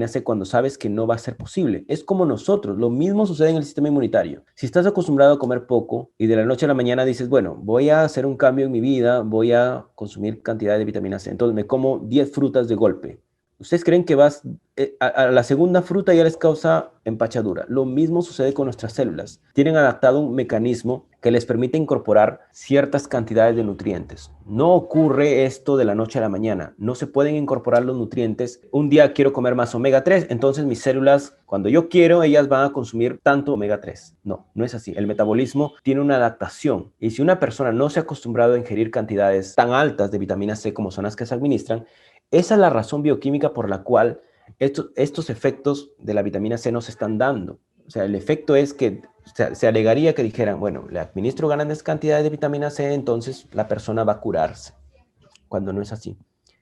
C cuando sabes que no va a ser posible. Es como nosotros, lo mismo sucede en el sistema inmunitario. Si estás acostumbrado a comer poco y de la noche a la mañana dices, bueno, voy a hacer un cambio en mi vida, voy a consumir cantidad de vitamina C, entonces me como 10 frutas de golpe. ¿Ustedes creen que a la segunda fruta ya les causa empachadura? Lo mismo sucede con nuestras células. Tienen adaptado un mecanismo que les permite incorporar ciertas cantidades de nutrientes. No ocurre esto de la noche a la mañana. No se pueden incorporar los nutrientes. Un día quiero comer más omega 3, entonces mis células, cuando yo quiero, ellas van a consumir tanto omega 3. No, no es así. El metabolismo tiene una adaptación. Y si una persona no se ha acostumbrado a ingerir cantidades tan altas de vitamina C como son las que se administran, esa es la razón bioquímica por la cual estos efectos de la vitamina C no se están dando. O sea, el efecto es que se alegaría que dijeran, bueno, le administro grandes cantidades de vitamina C, entonces la persona va a curarse, cuando no es así.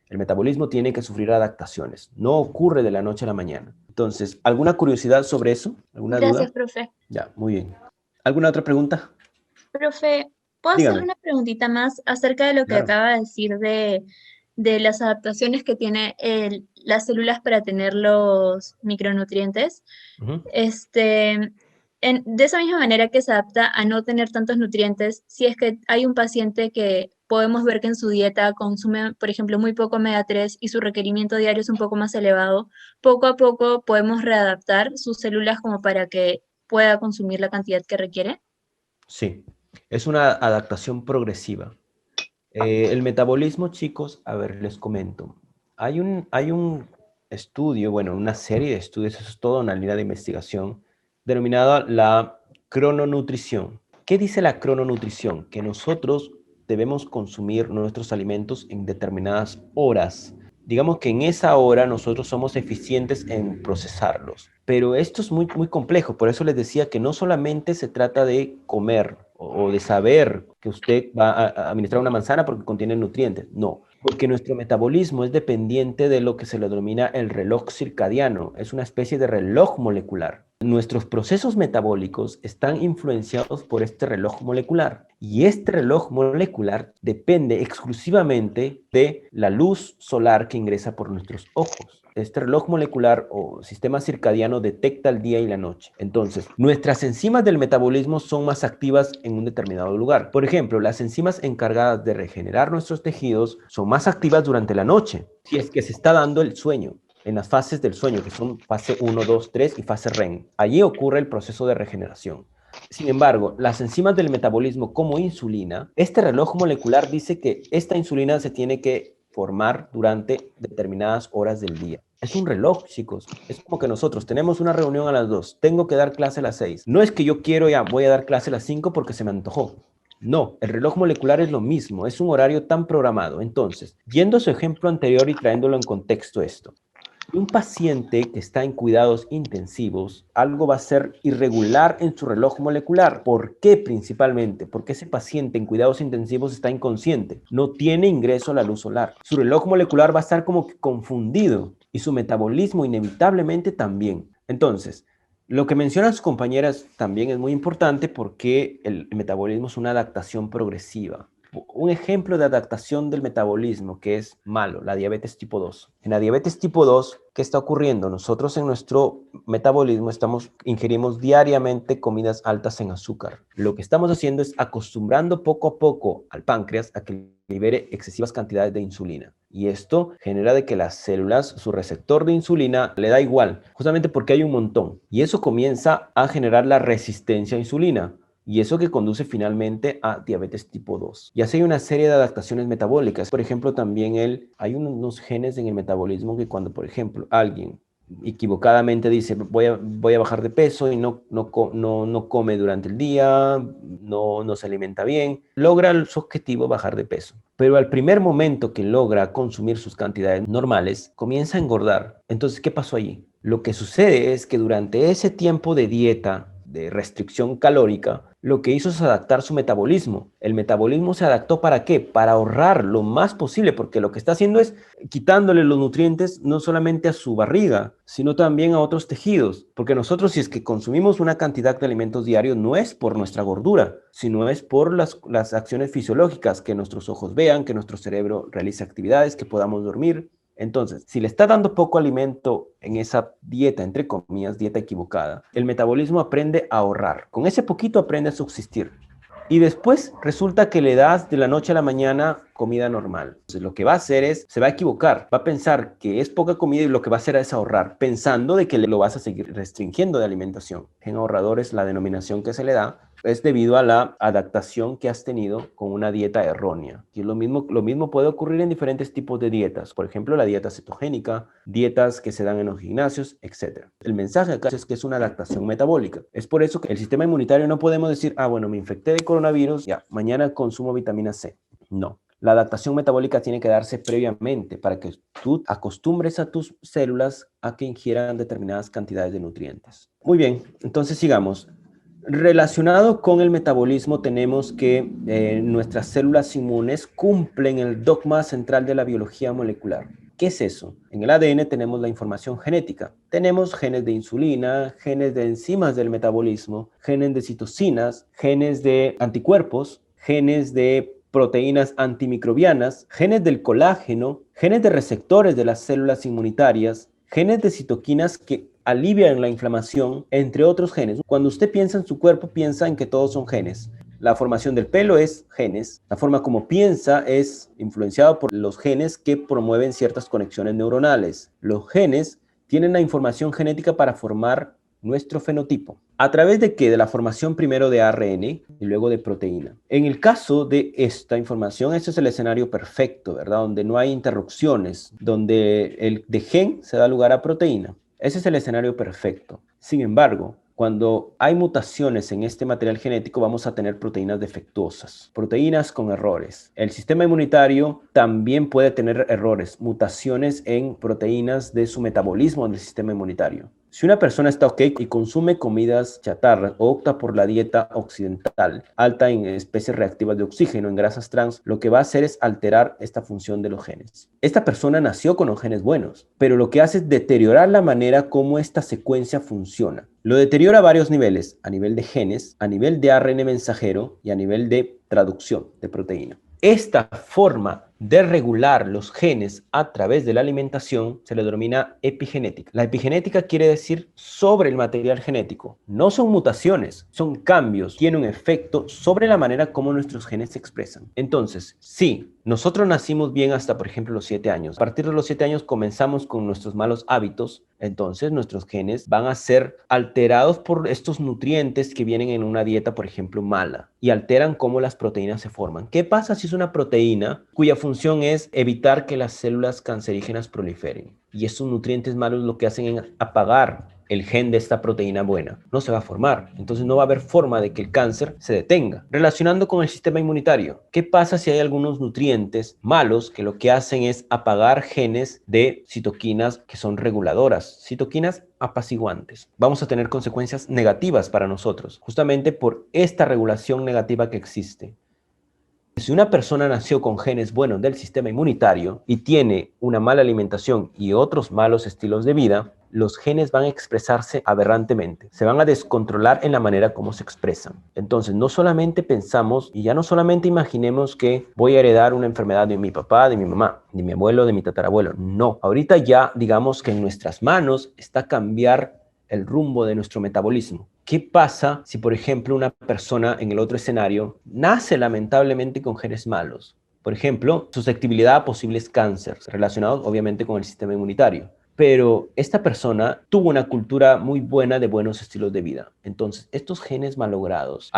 El metabolismo tiene que sufrir adaptaciones, no ocurre de la noche a la mañana. Entonces, ¿alguna curiosidad sobre eso? ¿Alguna duda? Gracias, profe. Ya, muy bien. ¿Alguna otra pregunta? Profe, ¿puedo hacer Dígame. una preguntita más acerca de lo que Claro. acaba de decir de las adaptaciones que tiene las células para tener los micronutrientes? Ujú. De esa misma manera que se adapta a no tener tantos nutrientes, si es que hay un paciente que podemos ver que en su dieta consume, por ejemplo, muy poco omega 3 y su requerimiento diario es un poco más elevado, poco a poco podemos readaptar sus células como para que pueda consumir la cantidad que requiere. Sí, es una adaptación progresiva. El metabolismo, chicos, a ver, les comento. Hay un estudio, bueno, una serie de estudios, eso es toda una línea de investigación, denominada la crononutrición. ¿Qué dice la crononutrición? Que nosotros debemos consumir nuestros alimentos en determinadas horas. Digamos que en esa hora nosotros somos eficientes en procesarlos. Pero esto es muy, muy complejo, por eso les decía que no solamente se trata de comer o de saber que usted va a administrar una manzana porque contiene nutrientes. No, porque nuestro metabolismo es dependiente de lo que se le denomina el reloj circadiano. Es una especie de reloj molecular. Nuestros procesos metabólicos están influenciados por este reloj molecular. Y este reloj molecular depende exclusivamente de la luz solar que ingresa por nuestros ojos. Este reloj molecular o sistema circadiano detecta el día y la noche. Entonces, nuestras enzimas del metabolismo son más activas en un determinado lugar. Por ejemplo, las enzimas encargadas de regenerar nuestros tejidos son más activas durante la noche, si es que se está dando el sueño, en las fases del sueño, que son fase 1, 2, 3 y fase REM. Allí ocurre el proceso de regeneración. Sin embargo, las enzimas del metabolismo como insulina, este reloj molecular dice que esta insulina se tiene que formar durante determinadas horas del día. Es un reloj, chicos. Es como que nosotros tenemos una reunión a las 2, tengo que dar clase a las 6. No es que yo quiero ya, voy a dar clase a las 5 porque se me antojó. No, el reloj molecular es lo mismo, es un horario tan programado. Entonces, yendo a su ejemplo anterior y trayéndolo en contexto esto, un paciente que está en cuidados intensivos, algo va a ser irregular en su reloj molecular. ¿Por qué principalmente? Porque ese paciente en cuidados intensivos está inconsciente, no tiene ingreso a la luz solar. Su reloj molecular va a estar como que confundido y su metabolismo inevitablemente también. Entonces, lo que mencionan sus compañeras también es muy importante porque el metabolismo es una adaptación progresiva. un ejemplo de adaptación del metabolismo que es malo, la diabetes tipo 2. En la diabetes tipo 2, ¿qué está ocurriendo? Nosotros en nuestro metabolismo ingerimos diariamente comidas altas en azúcar. Lo que estamos haciendo es acostumbrando poco a poco al páncreas a que libere excesivas cantidades de insulina. Y esto genera de que las células, su receptor de insulina, le da igual, justamente porque hay un montón. Y eso comienza a generar la resistencia a insulina. Y eso que conduce finalmente a diabetes tipo 2. Y así hay una serie de adaptaciones metabólicas. Por ejemplo, también hay unos genes en el metabolismo que cuando, por ejemplo, alguien equivocadamente dice voy a bajar de peso y no come durante el día, no se alimenta bien, logra su objetivo bajar de peso. Pero al primer momento que logra consumir sus cantidades normales, comienza a engordar. Entonces, ¿qué pasó allí? Lo que sucede es que durante ese tiempo de dieta, de restricción calórica, lo que hizo es adaptar su metabolismo. El metabolismo se adaptó ¿para qué? Para ahorrar lo más posible, porque lo que está haciendo es quitándole los nutrientes no solamente a su barriga, sino también a otros tejidos. Porque nosotros, si es que consumimos una cantidad de alimentos diarios, no es por nuestra gordura, sino es por las acciones fisiológicas, que nuestros ojos vean, que nuestro cerebro realice actividades, que podamos dormir. Entonces, si le está dando poco alimento en esa dieta, entre comillas, dieta equivocada, el metabolismo aprende a ahorrar. Con ese poquito aprende a subsistir. Y después resulta que le das de la noche a la mañana comida normal. Entonces, lo que va a hacer es, se va a equivocar, va a pensar que es poca comida y lo que va a hacer es ahorrar, pensando de que lo vas a seguir restringiendo de alimentación. En ahorrador es la denominación que se le da, es debido a la adaptación que has tenido con una dieta errónea. Y lo mismo puede ocurrir en diferentes tipos de dietas. Por ejemplo, la dieta cetogénica, dietas que se dan en los gimnasios, etc. El mensaje acá es que es una adaptación metabólica. Es por eso que el sistema inmunitario no podemos decir, bueno, me infecté de coronavirus, ya, mañana consumo vitamina C. No. La adaptación metabólica tiene que darse previamente para que tú acostumbres a tus células a que ingieran determinadas cantidades de nutrientes. Muy bien, entonces sigamos. Relacionado con el metabolismo tenemos que nuestras células inmunes cumplen el dogma central de la biología molecular. ¿Qué es eso? En el ADN tenemos la información genética. Tenemos genes de insulina, genes de enzimas del metabolismo, genes de citocinas, genes de anticuerpos, genes de proteínas antimicrobianas, genes del colágeno, genes de receptores de las células inmunitarias, genes de citoquinas que alivian la inflamación, entre otros genes. Cuando usted piensa en su cuerpo, piensa en que todos son genes. La formación del pelo es genes. La forma como piensa es influenciada por los genes que promueven ciertas conexiones neuronales. Los genes tienen la información genética para formar nuestro fenotipo. ¿A través de qué? De la formación primero de ARN y luego de proteína. En el caso de esta información, este es el escenario perfecto, ¿verdad? Donde no hay interrupciones, donde el de gen se da lugar a proteína. Ese es el escenario perfecto. Sin embargo, cuando hay mutaciones en este material genético, vamos a tener proteínas defectuosas, proteínas con errores. El sistema inmunitario también puede tener errores, mutaciones en proteínas de su metabolismo en el sistema inmunitario. Si una persona está ok y consume comidas chatarras o opta por la dieta occidental, alta en especies reactivas de oxígeno, en grasas trans, lo que va a hacer es alterar esta función de los genes. Esta persona nació con los genes buenos, pero lo que hace es deteriorar la manera como esta secuencia funciona. Lo deteriora a varios niveles, a nivel de genes, a nivel de ARN mensajero y a nivel de traducción de proteína. Esta forma de regular los genes a través de la alimentación se le denomina epigenética. La epigenética quiere decir sobre el material genético. No son mutaciones, son cambios. Tiene un efecto sobre la manera como nuestros genes se expresan. Entonces, sí, nosotros nacimos bien hasta, por ejemplo, los 7 años. A partir de los 7 años comenzamos con nuestros malos hábitos. Entonces, nuestros genes van a ser alterados por estos nutrientes que vienen en una dieta, por ejemplo, mala, y alteran cómo las proteínas se forman. ¿Qué pasa si es una proteína cuya función es evitar que las células cancerígenas proliferen? Y esos nutrientes malos lo que hacen es apagar el gen de esta proteína buena. No se va a formar. Entonces no va a haber forma de que el cáncer se detenga. Relacionando con el sistema inmunitario, ¿qué pasa si hay algunos nutrientes malos que lo que hacen es apagar genes de citoquinas que son reguladoras? Citoquinas apaciguantes. Vamos a tener consecuencias negativas para nosotros, justamente por esta regulación negativa que existe. Si una persona nació con genes buenos del sistema inmunitario y tiene una mala alimentación y otros malos estilos de vida, los genes van a expresarse aberrantemente, se van a descontrolar en la manera como se expresan. Entonces, no solamente pensamos y ya no solamente imaginemos que voy a heredar una enfermedad de mi papá, de mi mamá, de mi abuelo, de mi tatarabuelo. No, ahorita ya digamos que en nuestras manos está cambiar el rumbo de nuestro metabolismo. ¿Qué pasa si, por ejemplo, una persona en el otro escenario nace lamentablemente con genes malos? Por ejemplo, susceptibilidad a posibles cánceres relacionados obviamente con el sistema inmunitario. Pero esta persona tuvo una cultura muy buena de buenos estilos de vida. Entonces, estos genes malogrados,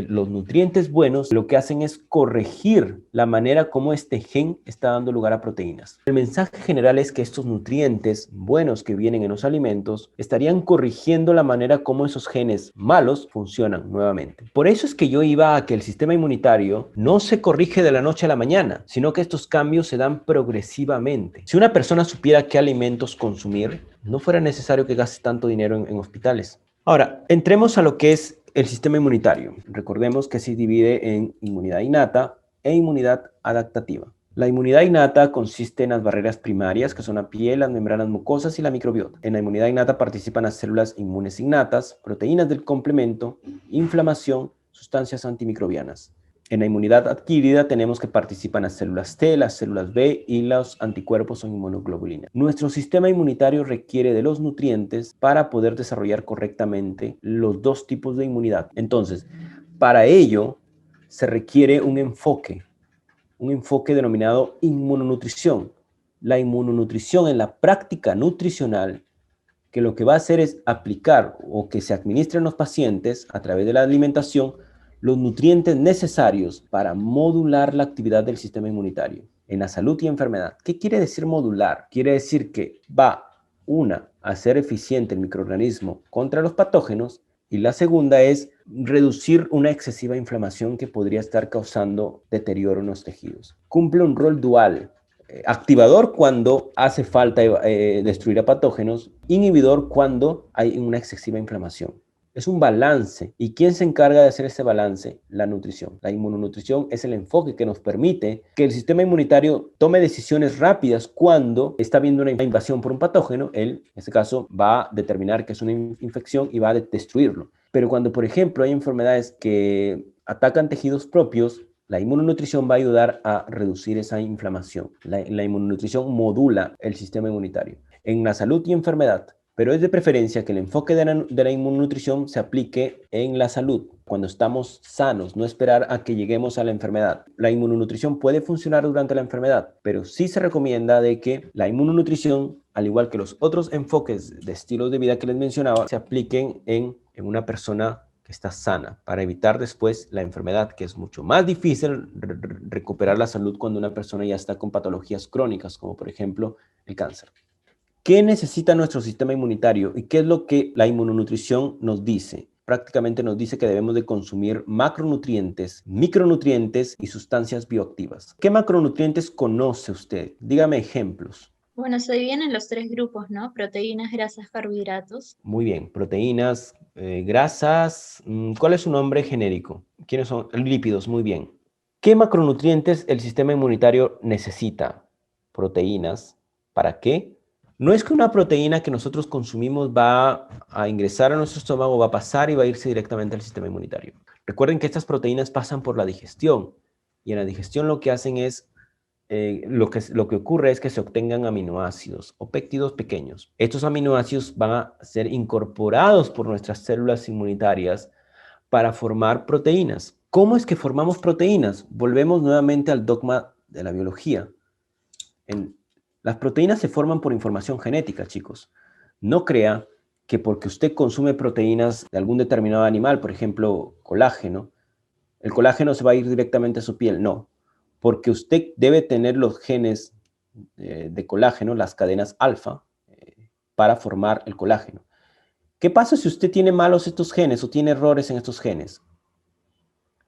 los nutrientes buenos, lo que hacen es corregir la manera como este gen está dando lugar a proteínas. El mensaje general es que estos nutrientes buenos que vienen en los alimentos estarían corrigiendo la manera como esos genes malos funcionan nuevamente. Por eso es que yo iba a que el sistema inmunitario no se corrige de la noche a la mañana, sino que estos cambios se dan progresivamente. Si una persona supiera qué alimentos consumir, no fuera necesario que gaste tanto dinero en hospitales. Ahora, entremos a lo que es el sistema inmunitario. Recordemos que se divide en inmunidad innata e inmunidad adaptativa. La inmunidad innata consiste en las barreras primarias, que son la piel, las membranas mucosas y la microbiota. En la inmunidad innata participan las células inmunes innatas, proteínas del complemento, inflamación, sustancias antimicrobianas. En la inmunidad adquirida tenemos que participan las células T, las células B y los anticuerpos o inmunoglobulinas. Nuestro sistema inmunitario requiere de los nutrientes para poder desarrollar correctamente los dos tipos de inmunidad. Entonces, para ello se requiere un enfoque denominado inmunonutrición. La inmunonutrición en la práctica nutricional, que lo que va a hacer es aplicar o que se administren los pacientes a través de la alimentación los nutrientes necesarios para modular la actividad del sistema inmunitario en la salud y enfermedad. ¿Qué quiere decir modular? Quiere decir que va, una, a ser eficiente el microorganismo contra los patógenos, y la segunda es reducir una excesiva inflamación que podría estar causando deterioro en los tejidos. Cumple un rol dual: activador cuando hace falta destruir a patógenos, inhibidor cuando hay una excesiva inflamación. Es un balance. ¿Y quién se encarga de hacer ese balance? La nutrición. La inmunonutrición es el enfoque que nos permite que el sistema inmunitario tome decisiones rápidas cuando está viendo una invasión por un patógeno. Él, en este caso, va a determinar que es una infección y va a destruirlo. Pero cuando, por ejemplo, hay enfermedades que atacan tejidos propios, la inmunonutrición va a ayudar a reducir esa inflamación. La inmunonutrición modula el sistema inmunitario en la salud y enfermedad. Pero es de preferencia que el enfoque de la inmunonutrición se aplique en la salud, cuando estamos sanos, no esperar a que lleguemos a la enfermedad. La inmunonutrición puede funcionar durante la enfermedad, pero sí se recomienda de que la inmunonutrición, al igual que los otros enfoques de estilos de vida que les mencionaba, se apliquen en una persona que está sana, para evitar después la enfermedad, que es mucho más difícil recuperar la salud cuando una persona ya está con patologías crónicas, como por ejemplo el cáncer. ¿Qué necesita nuestro sistema inmunitario y qué es lo que la inmunonutrición nos dice? Prácticamente nos dice que debemos de consumir macronutrientes, micronutrientes y sustancias bioactivas. ¿Qué macronutrientes conoce usted? Dígame ejemplos. Bueno, se dividen en los tres grupos, ¿no? Proteínas, grasas, carbohidratos. Muy bien, proteínas, grasas. ¿Cuál es su nombre genérico? ¿Quiénes son? Lípidos, muy bien. ¿Qué macronutrientes el sistema inmunitario necesita? Proteínas. ¿Para qué? No es que una proteína que nosotros consumimos va a ingresar a nuestro estómago, va a pasar y va a irse directamente al sistema inmunitario. Recuerden que estas proteínas pasan por la digestión, y en la digestión lo que hacen es, lo que ocurre es que se obtengan aminoácidos o péptidos pequeños. Estos aminoácidos van a ser incorporados por nuestras células inmunitarias para formar proteínas. ¿Cómo es que formamos proteínas? Volvemos nuevamente al dogma de la biología. Las proteínas se forman por información genética, chicos. No crea que porque usted consume proteínas de algún determinado animal, por ejemplo, colágeno, el colágeno se va a ir directamente a su piel. No, porque usted debe tener los genes de colágeno, las cadenas alfa, para formar el colágeno. ¿Qué pasa si usted tiene malos estos genes o tiene errores en estos genes?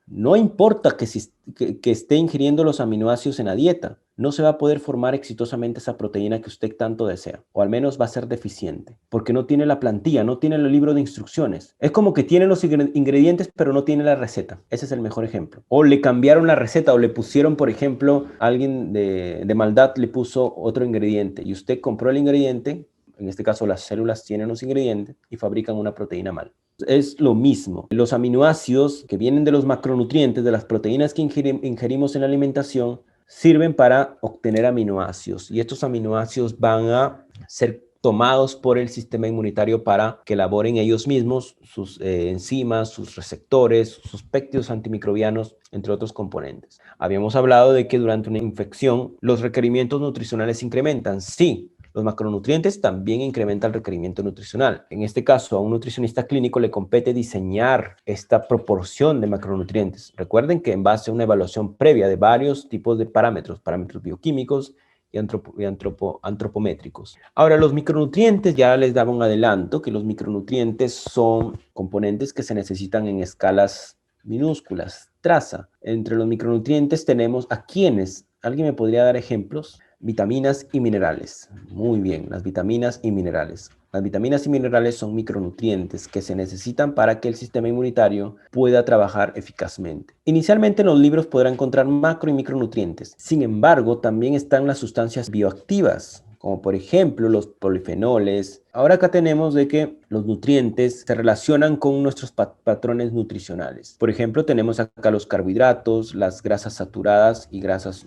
No importa que esté ingiriendo los aminoácidos en la dieta, no se va a poder formar exitosamente esa proteína que usted tanto desea, o al menos va a ser deficiente, porque no tiene la plantilla, no tiene el libro de instrucciones. Es como que tiene los ingredientes, pero no tiene la receta. Ese es el mejor ejemplo. O le cambiaron la receta, o le pusieron, por ejemplo, alguien de maldad le puso otro ingrediente, y usted compró el ingrediente, En este caso, las células tienen los ingredientes y fabrican una proteína mal. Es lo mismo. Los aminoácidos que vienen de los macronutrientes, de las proteínas que ingerimos en la alimentación, sirven para obtener aminoácidos. Y estos aminoácidos van a ser tomados por el sistema inmunitario para que elaboren ellos mismos sus enzimas, sus receptores, sus péptidos antimicrobianos, entre otros componentes. Habíamos hablado de que durante una infección los requerimientos nutricionales se incrementan. Sí, los macronutrientes también incrementan el requerimiento nutricional. En este caso, a un nutricionista clínico le compete diseñar esta proporción de macronutrientes. Recuerden que en base a una evaluación previa de varios tipos de parámetros bioquímicos y antropométricos. Ahora, los micronutrientes, ya les daba un adelanto, que los micronutrientes son componentes que se necesitan en escalas minúsculas, traza. Entre los micronutrientes tenemos a quienes, ¿alguien me podría dar ejemplos? Vitaminas y minerales. Muy bien, las vitaminas y minerales. Las vitaminas y minerales son micronutrientes que se necesitan para que el sistema inmunitario pueda trabajar eficazmente. Inicialmente en los libros podrá encontrar macro y micronutrientes. Sin embargo, también están las sustancias bioactivas, como por ejemplo los polifenoles. Ahora acá tenemos de que los nutrientes se relacionan con nuestros patrones nutricionales. Por ejemplo, tenemos acá los carbohidratos, las grasas saturadas y grasas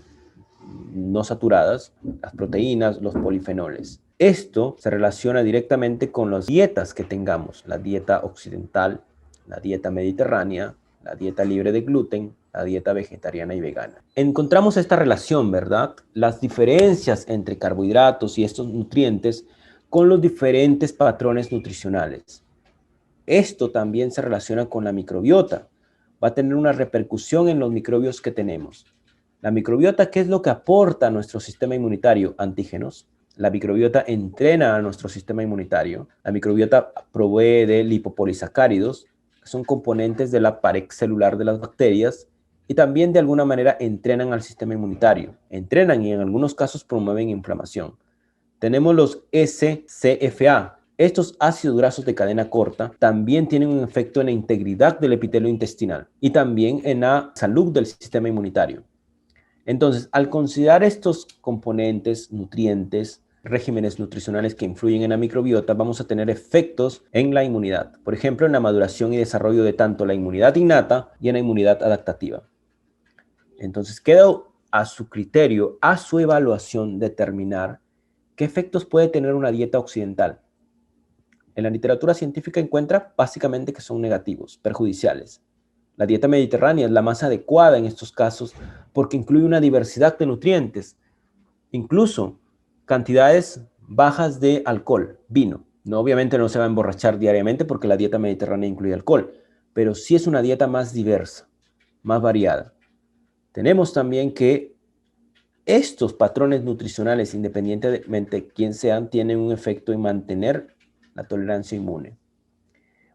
no saturadas, las proteínas, los polifenoles. Esto se relaciona directamente con las dietas que tengamos, la dieta occidental, la dieta mediterránea, la dieta libre de gluten, la dieta vegetariana y vegana. Encontramos esta relación, ¿verdad? Las diferencias entre carbohidratos y estos nutrientes con los diferentes patrones nutricionales. Esto también se relaciona con la microbiota. Va a tener una repercusión en los microbios que tenemos. La microbiota, ¿qué es lo que aporta a nuestro sistema inmunitario? Antígenos. La microbiota entrena a nuestro sistema inmunitario. La microbiota provee de lipopolisacáridos, que son componentes de la pared celular de las bacterias, y también de alguna manera entrenan al sistema inmunitario. Entrenan y en algunos casos promueven inflamación. Tenemos los SCFA. Estos ácidos grasos de cadena corta también tienen un efecto en la integridad del epitelio intestinal y también en la salud del sistema inmunitario. Entonces, al considerar estos componentes, nutrientes, regímenes nutricionales que influyen en la microbiota, vamos a tener efectos en la inmunidad. Por ejemplo, en la maduración y desarrollo de tanto la inmunidad innata y en la inmunidad adaptativa. Entonces, queda a su criterio, a su evaluación, determinar qué efectos puede tener una dieta occidental. En la literatura científica encuentra básicamente que son negativos, perjudiciales. La dieta mediterránea es la más adecuada en estos casos porque incluye una diversidad de nutrientes, incluso cantidades bajas de alcohol, vino. No, obviamente no se va a emborrachar diariamente porque la dieta mediterránea incluye alcohol, pero sí es una dieta más diversa, más variada. Tenemos también que estos patrones nutricionales, independientemente de quién sean, tienen un efecto en mantener la tolerancia inmune.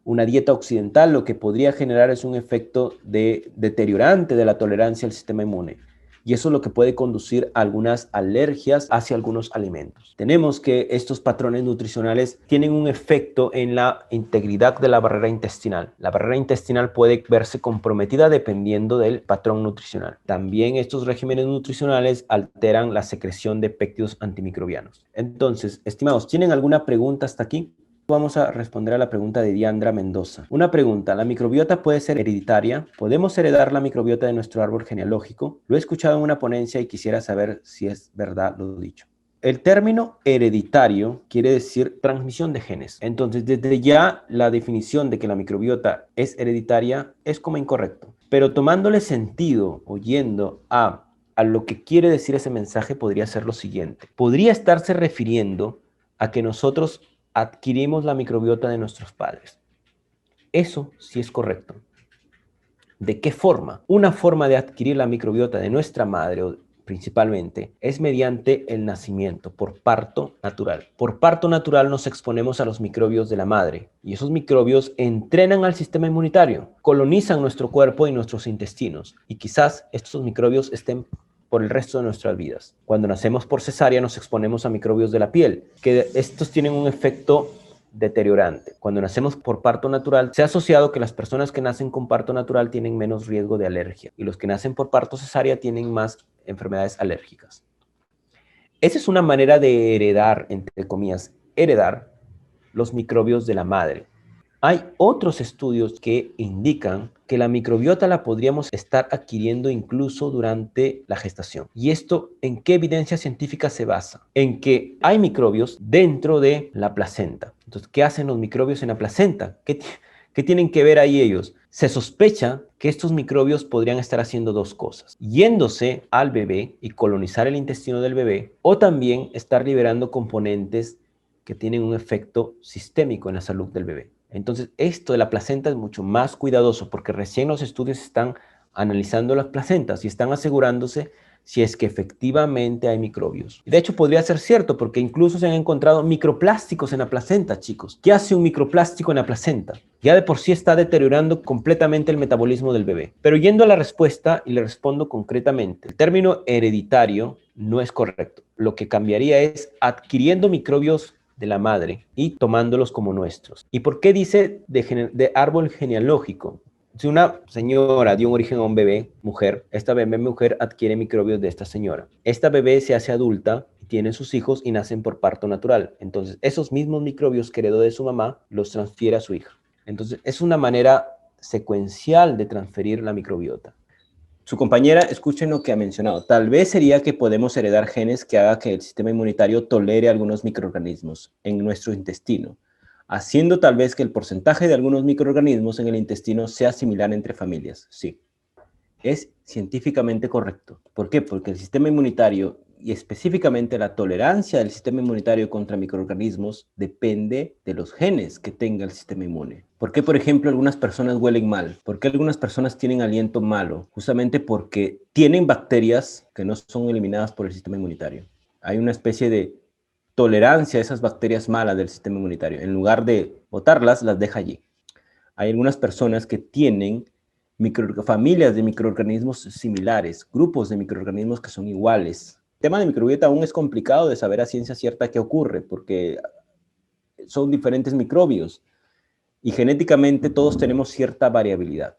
Una dieta occidental lo que podría generar es un efecto deteriorante de la tolerancia al sistema inmune. Y eso es lo que puede conducir a algunas alergias hacia algunos alimentos. Tenemos que estos patrones nutricionales tienen un efecto en la integridad de la barrera intestinal. La barrera intestinal puede verse comprometida dependiendo del patrón nutricional. También estos regímenes nutricionales alteran la secreción de péptidos antimicrobianos. Entonces, estimados, ¿tienen alguna pregunta hasta aquí? Vamos a responder a la pregunta de Diandra Mendoza. Una pregunta, ¿la microbiota puede ser hereditaria? ¿Podemos heredar la microbiota de nuestro árbol genealógico? Lo he escuchado en una ponencia y quisiera saber si es verdad lo dicho. El término hereditario quiere decir transmisión de genes. Entonces, desde ya, la definición de que la microbiota es hereditaria es como incorrecto. Pero tomándole sentido, oyendo a lo que quiere decir ese mensaje, podría ser lo siguiente. Podría estarse refiriendo a que nosotros adquirimos la microbiota de nuestros padres. Eso sí es correcto. ¿De qué forma? Una forma de adquirir la microbiota de nuestra madre, principalmente, es mediante el nacimiento, por parto natural. Por parto natural nos exponemos a los microbios de la madre y esos microbios entrenan al sistema inmunitario, colonizan nuestro cuerpo y nuestros intestinos y quizás estos microbios estén por el resto de nuestras vidas. Cuando nacemos por cesárea nos exponemos a microbios de la piel, que estos tienen un efecto deteriorante. Cuando nacemos por parto natural, se ha asociado que las personas que nacen con parto natural tienen menos riesgo de alergia y los que nacen por parto cesárea tienen más enfermedades alérgicas. Esa es una manera de heredar, entre comillas, heredar los microbios de la madre. Hay otros estudios que indican que la microbiota la podríamos estar adquiriendo incluso durante la gestación. ¿Y esto en qué evidencia científica se basa? En que hay microbios dentro de la placenta. Entonces, ¿qué hacen los microbios en la placenta? ¿Qué tienen que ver ahí ellos? Se sospecha que estos microbios podrían estar haciendo dos cosas: yéndose al bebé y colonizar el intestino del bebé, o también estar liberando componentes que tienen un efecto sistémico en la salud del bebé. Entonces, esto de la placenta es mucho más cuidadoso porque recién los estudios están analizando las placentas y están asegurándose si es que efectivamente hay microbios. De hecho, podría ser cierto porque incluso se han encontrado microplásticos en la placenta, chicos. ¿Qué hace un microplástico en la placenta? Ya de por sí está deteriorando completamente el metabolismo del bebé. Pero yendo a la respuesta, y le respondo concretamente, el término hereditario no es correcto. Lo que cambiaría es adquiriendo microbios de la madre y tomándolos como nuestros. ¿Y por qué dice de árbol genealógico? Si una señora dio un origen a un bebé, mujer, esta bebé mujer adquiere microbios de esta señora. Esta bebé se hace adulta, tiene sus hijos y nacen por parto natural. Entonces, esos mismos microbios que heredó de su mamá los transfiere a su hija. Entonces, es una manera secuencial de transferir la microbiota. Su compañera, escuchen lo que ha mencionado. Tal vez sería que podemos heredar genes que haga que el sistema inmunitario tolere algunos microorganismos en nuestro intestino, haciendo tal vez que el porcentaje de algunos microorganismos en el intestino sea similar entre familias. Sí, es científicamente correcto. ¿Por qué? Porque el sistema inmunitario y específicamente la tolerancia del sistema inmunitario contra microorganismos depende de los genes que tenga el sistema inmune. ¿Por qué, por ejemplo, algunas personas huelen mal? ¿Por qué algunas personas tienen aliento malo? Justamente porque tienen bacterias que no son eliminadas por el sistema inmunitario. Hay una especie de tolerancia a esas bacterias malas del sistema inmunitario. En lugar de botarlas, las deja allí. Hay algunas personas que tienen familias de microorganismos similares, grupos de microorganismos que son iguales. El tema de microbiota aún es complicado de saber a ciencia cierta qué ocurre, porque son diferentes microbios y genéticamente todos tenemos cierta variabilidad.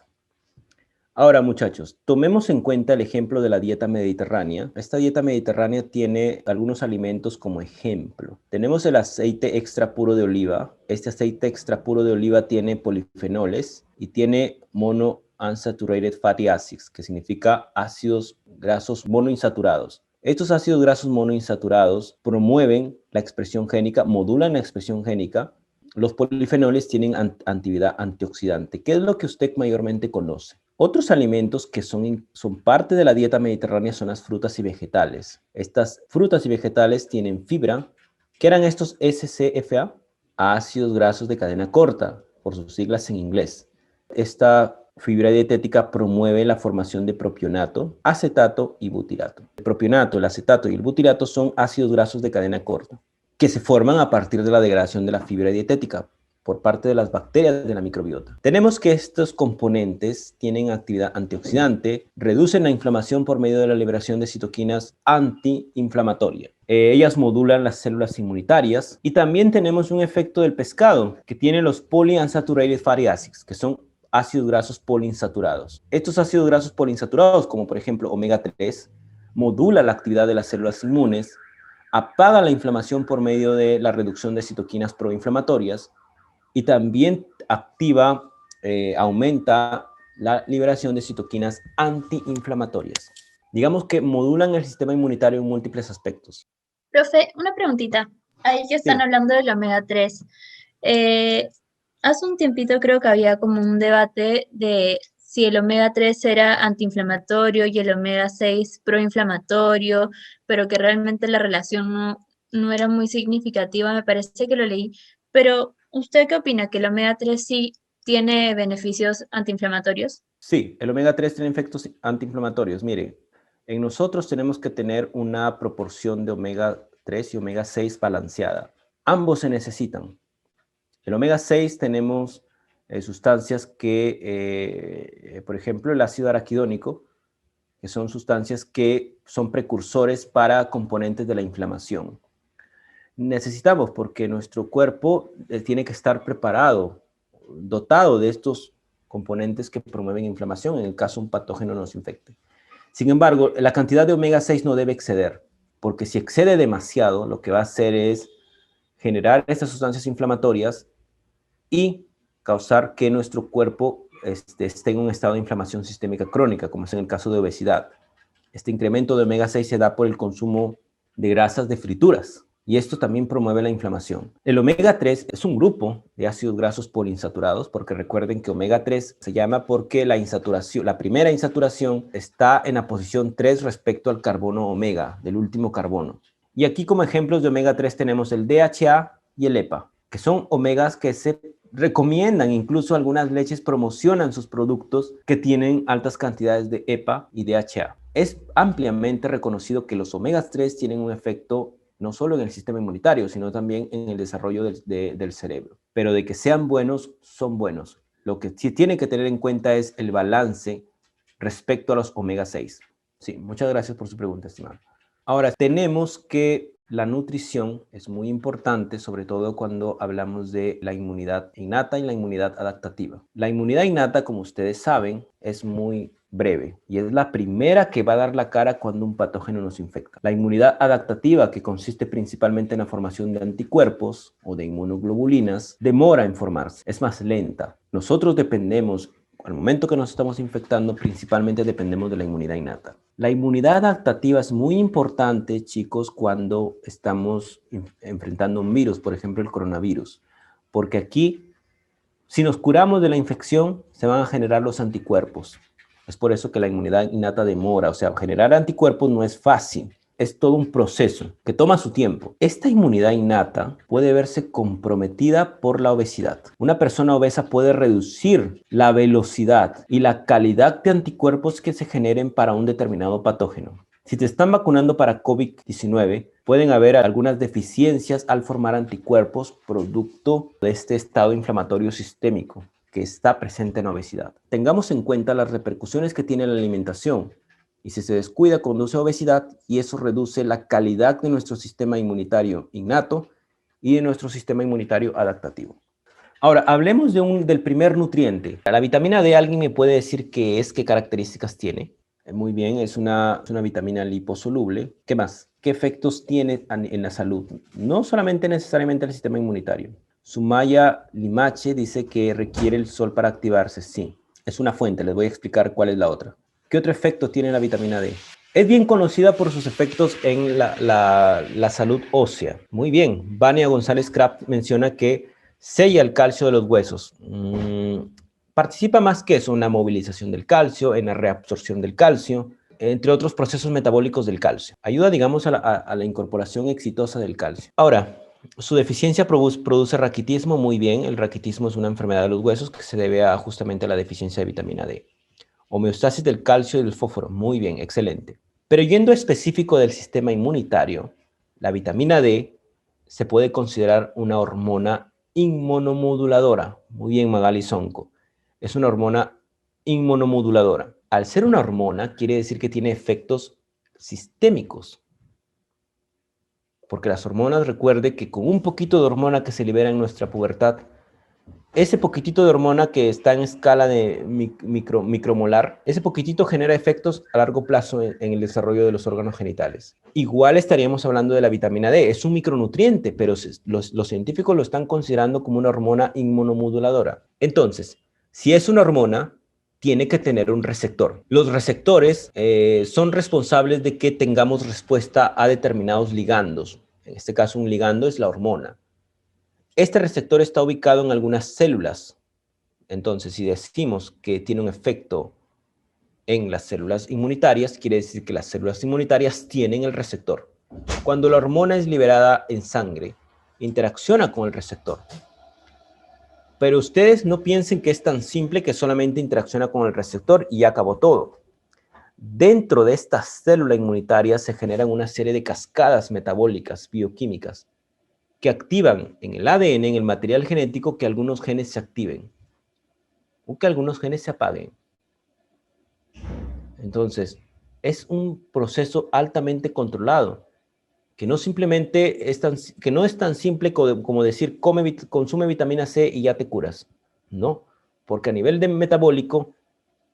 Ahora, muchachos, tomemos en cuenta el ejemplo de la dieta mediterránea. Esta dieta mediterránea tiene algunos alimentos como ejemplo. Tenemos el aceite extra puro de oliva. Este aceite extra puro de oliva tiene polifenoles y tiene monounsaturated fatty acids, que significa ácidos grasos monoinsaturados. Estos ácidos grasos monoinsaturados promueven la expresión génica, modulan la expresión génica. Los polifenoles tienen actividad antioxidante, que es lo que usted mayormente conoce. Otros alimentos que son parte de la dieta mediterránea son las frutas y vegetales. Estas frutas y vegetales tienen fibra. ¿Qué eran estos SCFA? Ácidos grasos de cadena corta, por sus siglas en inglés. Esta fibra dietética promueve la formación de propionato, acetato y butirato. El propionato, el acetato y el butirato son ácidos grasos de cadena corta que se forman a partir de la degradación de la fibra dietética por parte de las bacterias de la microbiota. Tenemos que estos componentes tienen actividad antioxidante, reducen la inflamación por medio de la liberación de citoquinas antiinflamatorias. Ellas modulan las células inmunitarias y también tenemos un efecto del pescado que tiene los polyunsaturated fatty acids, que son ácidos grasos poliinsaturados. Estos ácidos grasos poliinsaturados, como por ejemplo omega 3, modula la actividad de las células inmunes, apaga la inflamación por medio de la reducción de citoquinas proinflamatorias y también aumenta la liberación de citoquinas antiinflamatorias. Digamos que modulan el sistema inmunitario en múltiples aspectos. Profe, una preguntita. Ahí que están hablando del omega 3. Hace un tiempito creo que había como un debate de si el omega 3 era antiinflamatorio y el omega 6 proinflamatorio, pero que realmente la relación no era muy significativa, me parece que lo leí. Pero, ¿usted qué opina? ¿Que el omega 3 sí tiene beneficios antiinflamatorios? Sí, el omega 3 tiene efectos antiinflamatorios. Mire, en nosotros tenemos que tener una proporción de omega 3 y omega 6 balanceada. Ambos se necesitan. El omega 6 tenemos sustancias que, por ejemplo, el ácido araquidónico, que son sustancias que son precursores para componentes de la inflamación. Necesitamos porque nuestro cuerpo tiene que estar preparado, dotado de estos componentes que promueven inflamación en el caso un patógeno nos infecte. Sin embargo, la cantidad de omega 6 no debe exceder, porque si excede demasiado, lo que va a hacer es generar estas sustancias inflamatorias y causar que nuestro cuerpo esté en un estado de inflamación sistémica crónica, como es en el caso de obesidad. Este incremento de omega 6 se da por el consumo de grasas de frituras, y esto también promueve la inflamación. El omega 3 es un grupo de ácidos grasos poliinsaturados, porque recuerden que omega 3 se llama porque la primera insaturación está en la posición 3 respecto al carbono omega, del último carbono. Y aquí como ejemplos de omega 3 tenemos el DHA y el EPA, que son omegas que se recomiendan, incluso algunas leches promocionan sus productos que tienen altas cantidades de EPA y DHA. Es ampliamente reconocido que los omegas 3 tienen un efecto no solo en el sistema inmunitario, sino también en el desarrollo del cerebro. Pero de que sean buenos, son buenos. Lo que sí tiene que tener en cuenta es el balance respecto a los omega 6. Sí, muchas gracias por su pregunta, estimado. Ahora, tenemos que la nutrición es muy importante, sobre todo cuando hablamos de la inmunidad innata y la inmunidad adaptativa. La inmunidad innata, como ustedes saben, es muy breve y es la primera que va a dar la cara cuando un patógeno nos infecta. La inmunidad adaptativa, que consiste principalmente en la formación de anticuerpos o de inmunoglobulinas, demora en formarse, es más lenta. Nosotros dependemos, al momento que nos estamos infectando, principalmente dependemos de la inmunidad innata. La inmunidad adaptativa es muy importante, chicos, cuando estamos enfrentando un virus, por ejemplo el coronavirus, porque aquí, si nos curamos de la infección, se van a generar los anticuerpos. Es por eso que la inmunidad innata demora, o sea, generar anticuerpos no es fácil. Es todo un proceso que toma su tiempo. Esta inmunidad innata puede verse comprometida por la obesidad. Una persona obesa puede reducir la velocidad y la calidad de anticuerpos que se generen para un determinado patógeno. Si te están vacunando para COVID-19, pueden haber algunas deficiencias al formar anticuerpos producto de este estado inflamatorio sistémico que está presente en la obesidad. Tengamos en cuenta las repercusiones que tiene la alimentación. Y si se descuida, conduce a obesidad y eso reduce la calidad de nuestro sistema inmunitario innato y de nuestro sistema inmunitario adaptativo. Ahora, hablemos del primer nutriente. La vitamina D, ¿alguien me puede decir qué es, qué características tiene? Muy bien, es una vitamina liposoluble. ¿Qué más? ¿Qué efectos tiene en la salud? No solamente necesariamente en el sistema inmunitario. Sumaya Limache dice que requiere el sol para activarse. Sí, es una fuente. Les voy a explicar cuál es la otra. ¿Qué otro efecto tiene la vitamina D? Es bien conocida por sus efectos en la salud ósea. Muy bien. Vania González Kraft menciona que sella el calcio de los huesos. Participa más que eso en la movilización del calcio, en la reabsorción del calcio, entre otros procesos metabólicos del calcio. Ayuda, digamos, a la incorporación exitosa del calcio. Ahora, su deficiencia produce raquitismo. Muy bien. El raquitismo es una enfermedad de los huesos que se debe justamente a la deficiencia de vitamina D. Homeostasis del calcio y del fósforo. Muy bien, excelente. Pero yendo específico del sistema inmunitario, la vitamina D se puede considerar una hormona inmunomoduladora. Muy bien, Magali Sonco. Es una hormona inmunomoduladora. Al ser una hormona, quiere decir que tiene efectos sistémicos. Porque las hormonas, recuerde que con un poquito de hormona que se libera en nuestra pubertad, ese poquitito de hormona que está en escala de micromolar, ese poquitito genera efectos a largo plazo en el desarrollo de los órganos genitales. Igual estaríamos hablando de la vitamina D. Es un micronutriente, pero los científicos lo están considerando como una hormona inmunomoduladora. Entonces, si es una hormona, tiene que tener un receptor. Los receptores son responsables de que tengamos respuesta a determinados ligandos. En este caso, un ligando es la hormona. Este receptor está ubicado en algunas células. Entonces, si decimos que tiene un efecto en las células inmunitarias, quiere decir que las células inmunitarias tienen el receptor. Cuando la hormona es liberada en sangre, interacciona con el receptor. Pero ustedes no piensen que es tan simple que solamente interacciona con el receptor y ya acabó todo. Dentro de esta célula inmunitaria se generan una serie de cascadas metabólicas, bioquímicas, que activan en el ADN, en el material genético, que algunos genes se activen o que algunos genes se apaguen. Entonces, es un proceso altamente controlado, que no simplemente es tan simple como decir consume vitamina C y ya te curas. No, porque a nivel de metabólico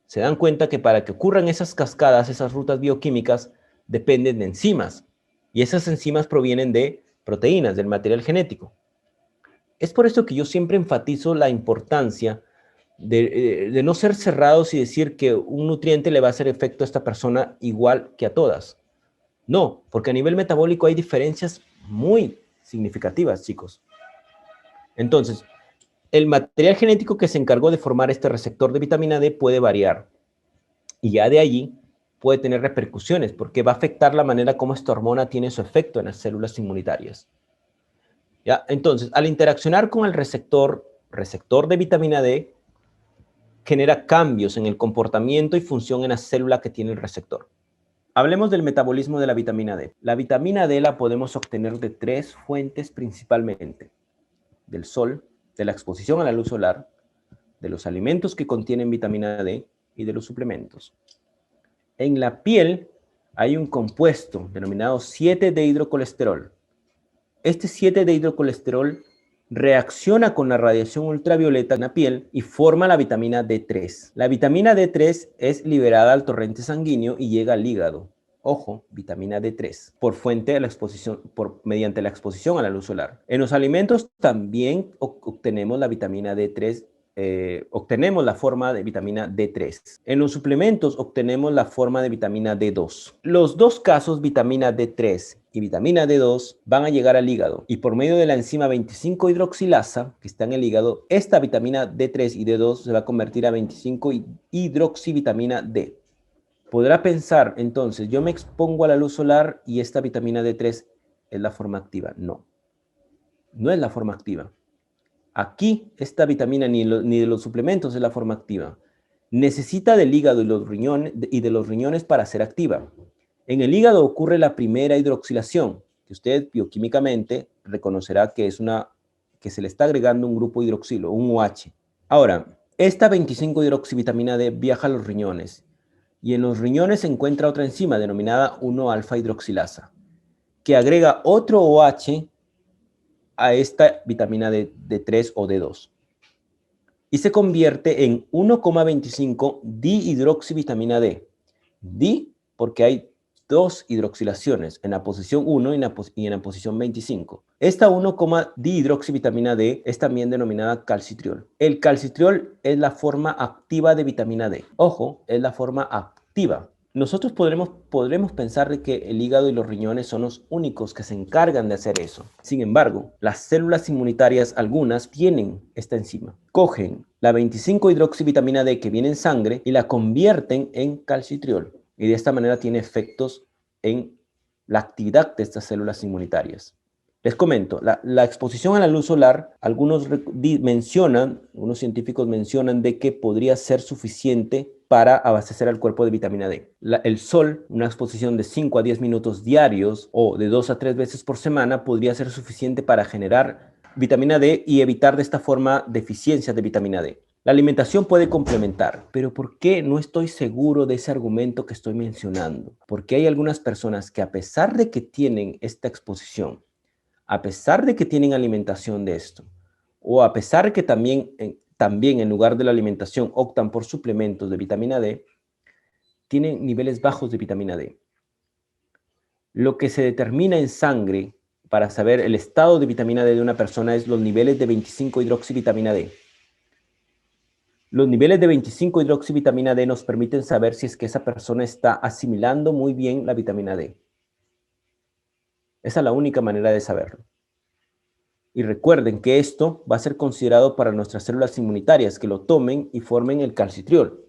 se dan cuenta que para que ocurran esas cascadas, esas rutas bioquímicas, dependen de enzimas. Y esas enzimas provienen de proteínas, del material genético. Es por eso que yo siempre enfatizo la importancia de no ser cerrados y decir que un nutriente le va a hacer efecto a esta persona igual que a todas. No, porque a nivel metabólico hay diferencias muy significativas, chicos. Entonces, el material genético que se encargó de formar este receptor de vitamina D puede variar. Y ya de allí puede tener repercusiones, porque va a afectar la manera como esta hormona tiene su efecto en las células inmunitarias. ¿Ya? Entonces, al interaccionar con el receptor de vitamina D, genera cambios en el comportamiento y función en la célula que tiene el receptor. Hablemos del metabolismo de la vitamina D. La vitamina D la podemos obtener de 3 fuentes principalmente: del sol, de la exposición a la luz solar, de los alimentos que contienen vitamina D y de los suplementos. En la piel hay un compuesto denominado 7-dehidrocolesterol. Este 7-dehidrocolesterol reacciona con la radiación ultravioleta en la piel y forma la vitamina D3. La vitamina D3 es liberada al torrente sanguíneo y llega al hígado. Ojo, vitamina D3, por fuente de la exposición, mediante la exposición a la luz solar. En los alimentos también obtenemos la vitamina D3, obtenemos la forma de vitamina D3. En los suplementos obtenemos la forma de vitamina D2. Los dos casos, vitamina D3 y vitamina D2, van a llegar al hígado y por medio de la enzima 25-hidroxilasa que está en el hígado, esta vitamina D3 y D2 se va a convertir a 25-hidroxivitamina D. Podrá pensar, entonces, yo me expongo a la luz solar y esta vitamina D3 es la forma activa. No, no es la forma activa. Aquí esta vitamina ni de los suplementos es la forma activa. Necesita del hígado y de los riñones para ser activa. En el hígado ocurre la primera hidroxilación, que usted bioquímicamente reconocerá que se le está agregando un grupo hidroxilo, un OH. Ahora, esta 25-hidroxivitamina D viaja a los riñones y en los riñones se encuentra otra enzima denominada 1-alfa hidroxilasa, que agrega otro OH a esta vitamina D3 o D2 y se convierte en 1,25 dihidroxivitamina D. Di porque hay dos hidroxilaciones, en la posición 1 y en la posición 25. Esta 1, dihidroxivitamina D es también denominada calcitriol. El calcitriol es la forma activa de vitamina D. Ojo, es la forma activa. Nosotros podremos pensar de que el hígado y los riñones son los únicos que se encargan de hacer eso. Sin embargo, las células inmunitarias, algunas, tienen esta enzima. Cogen la 25-hidroxivitamina D que viene en sangre y la convierten en calcitriol. Y de esta manera tiene efectos en la actividad de estas células inmunitarias. Les comento, la exposición a la luz solar, algunos científicos mencionan de que podría ser suficiente para abastecer al cuerpo de vitamina D. El sol, una exposición de 5 a 10 minutos diarios o de 2 a 3 veces por semana podría ser suficiente para generar vitamina D y evitar de esta forma deficiencias de vitamina D. La alimentación puede complementar, pero ¿por qué no estoy seguro de ese argumento que estoy mencionando? Porque hay algunas personas que a pesar de que tienen esta exposición, a pesar de que tienen alimentación de esto, o a pesar de que también en lugar de la alimentación optan por suplementos de vitamina D, tienen niveles bajos de vitamina D. Lo que se determina en sangre para saber el estado de vitamina D de una persona es los niveles de 25-hidroxivitamina D. Los niveles de 25-hidroxivitamina D nos permiten saber si es que esa persona está asimilando muy bien la vitamina D. Esa es la única manera de saberlo. Y recuerden que esto va a ser considerado para nuestras células inmunitarias, que lo tomen y formen el calcitriol.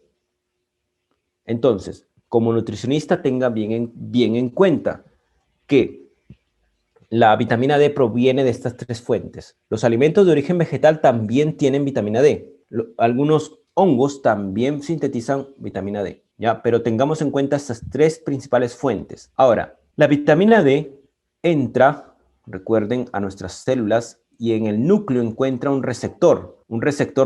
Entonces, como nutricionista, tenga bien en cuenta que la vitamina D proviene de estas 3 fuentes. Los alimentos de origen vegetal también tienen vitamina D. Algunos hongos también sintetizan vitamina D, ¿ya? Pero tengamos en cuenta estas 3 principales fuentes. Ahora, la vitamina D entra, recuerden, a nuestras células y en el núcleo encuentra un receptor